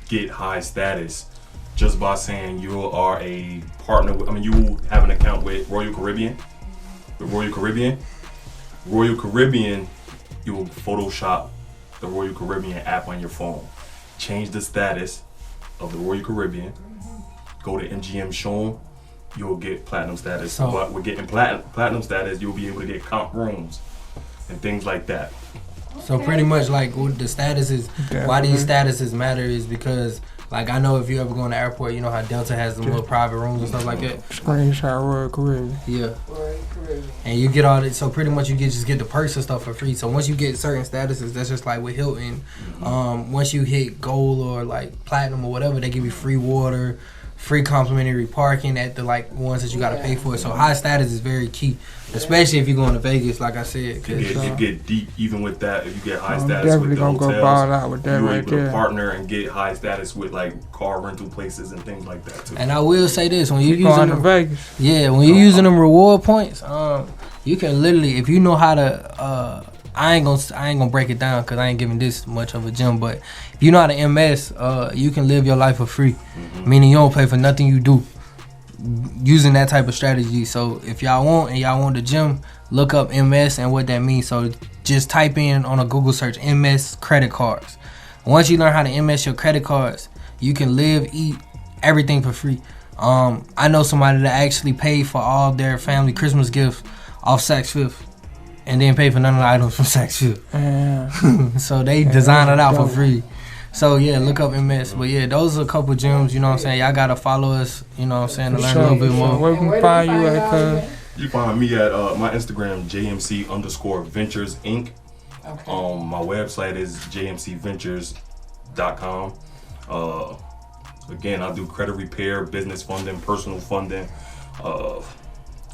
get high status just by saying you are a partner with, you have an account with Royal Caribbean. Royal Caribbean, you will Photoshop the Royal Caribbean app on your phone. Change the status of the Royal Caribbean. Go to MGM, show them, you'll get platinum status. So, but with getting platinum status, you'll be able to get comp rooms and things like that. So pretty much like what the status is, why these statuses matter is because like I know if you ever go in the airport, you know how Delta has them little private rooms and stuff like that. Screenshot Royal Caribbean. Yeah. Royal Caribbean. And you get all that, so pretty much you just get the perks and stuff for free. So once you get certain statuses, that's just like with Hilton. Once you hit gold or like platinum or whatever, they give you free water, free complimentary parking at the like ones that you gotta pay for. So high status is very key, especially if you're going to Vegas, like I said. You get deep even with that. If you get high status definitely with the gonna hotels, go ball out with that you're right able to there. partner and get high status with like car rental places and things like that too. And I will say this: when you Going using to them, Vegas. when you're using them reward points, you can literally, if you know how to, I ain't gonna break it down because I ain't giving this much of a gem. But if you know how to MS, you can live your life for free, meaning you don't pay for nothing you do. Using that type of strategy. So if y'all want the gym, look up MS and what that means. So just type in on a Google search MS credit cards. Once you learn how to MS your credit cards, you can live, eat, everything for free. I know somebody that actually paid for all their family Christmas gifts off Saks Fifth and didn't pay for none of the items from Saks Fifth. So they designed it out for free. So yeah, look up MS. But yeah, those are a couple gems, you know what I'm saying? Y'all gotta follow us, you know what I'm saying, to learn a little bit more. Where we can find you at, cuz? You find me at my Instagram, JMC_Ventures Inc. Okay. My website is jmcventures.com. Again, I do credit repair, business funding, personal funding,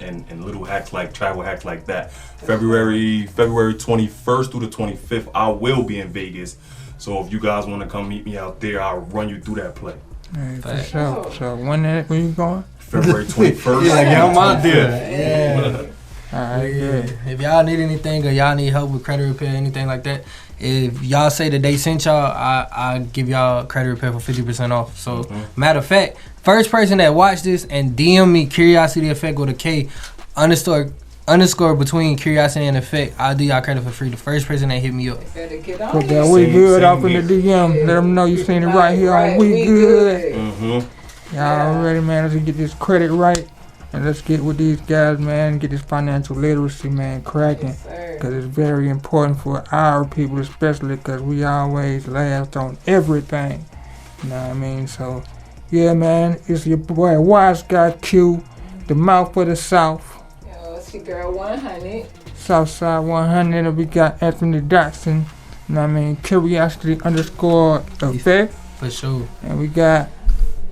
and little hacks like travel hacks like that. February 21st through the 25th, I will be in Vegas. So if you guys want to come meet me out there, I'll run you through that play. Hey, for Fact. sure. So when you going? February 21st. Yeah, I'm out there. Alright, good. If y'all need anything or y'all need help with credit repair, anything like that, if y'all say that they sent y'all, I give y'all credit repair for 50% off. So matter of fact, first person that watched this and DM me Curiosity Effect with a K underscore between Curiosity and Effect, I'll do y'all credit for free. The first person that hit me up. Better get on Put it. that We Good same off in the DM. Let them know you seen it right here on We Good. Y'all ready, man? Let's get this credit right. And let's get with these guys, man. Get this financial literacy, man, cracking. Yes, sir. Because it's very important for our people, especially because we always last on everything. You know what I mean? So, yeah, man. It's your boy, Wise Guy Q, the Mouth of the Souf. Yo, it's your girl 100. Soufside 100. And we got Anthony Dodson. You know what I mean? Curiosity underscore Effect. For sure. And we got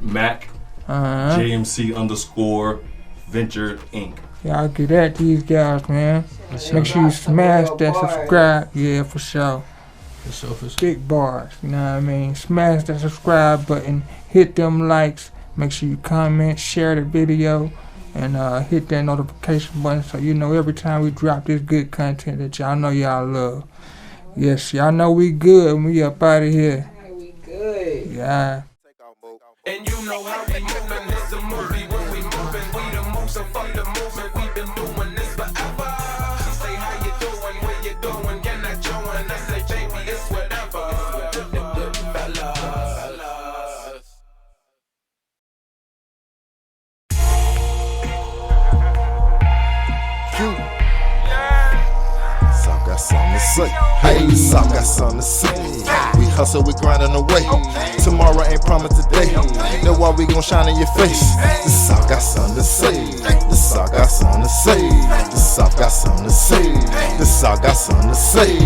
Mac, JMC underscore Venture Inc. Y'all get at these guys, man. Make sure you smash that subscribe. Yeah, for sure. For sure. Big bars, you know what I mean? Smash that subscribe button. Hit them likes. Make sure you comment, share the video, and hit that notification button so you know every time we drop this good content that y'all know y'all love. Yes, y'all know we good and we up out of here. We good. Yeah. And you know how we moving, it's a movie when we moving, we the move, so fuck the movement, we been doing this forever. She say how you doing, where you doing, can I join? I say JB, it's whatever. Souf got something to say. Hey, Souf got something to say. We hustle, we grinding away. Tomorrow ain't promised today. Know why we gon' shine in your face. The Souf got something to say. The Souf got something to say. The Souf got something to say. The Souf got something to say.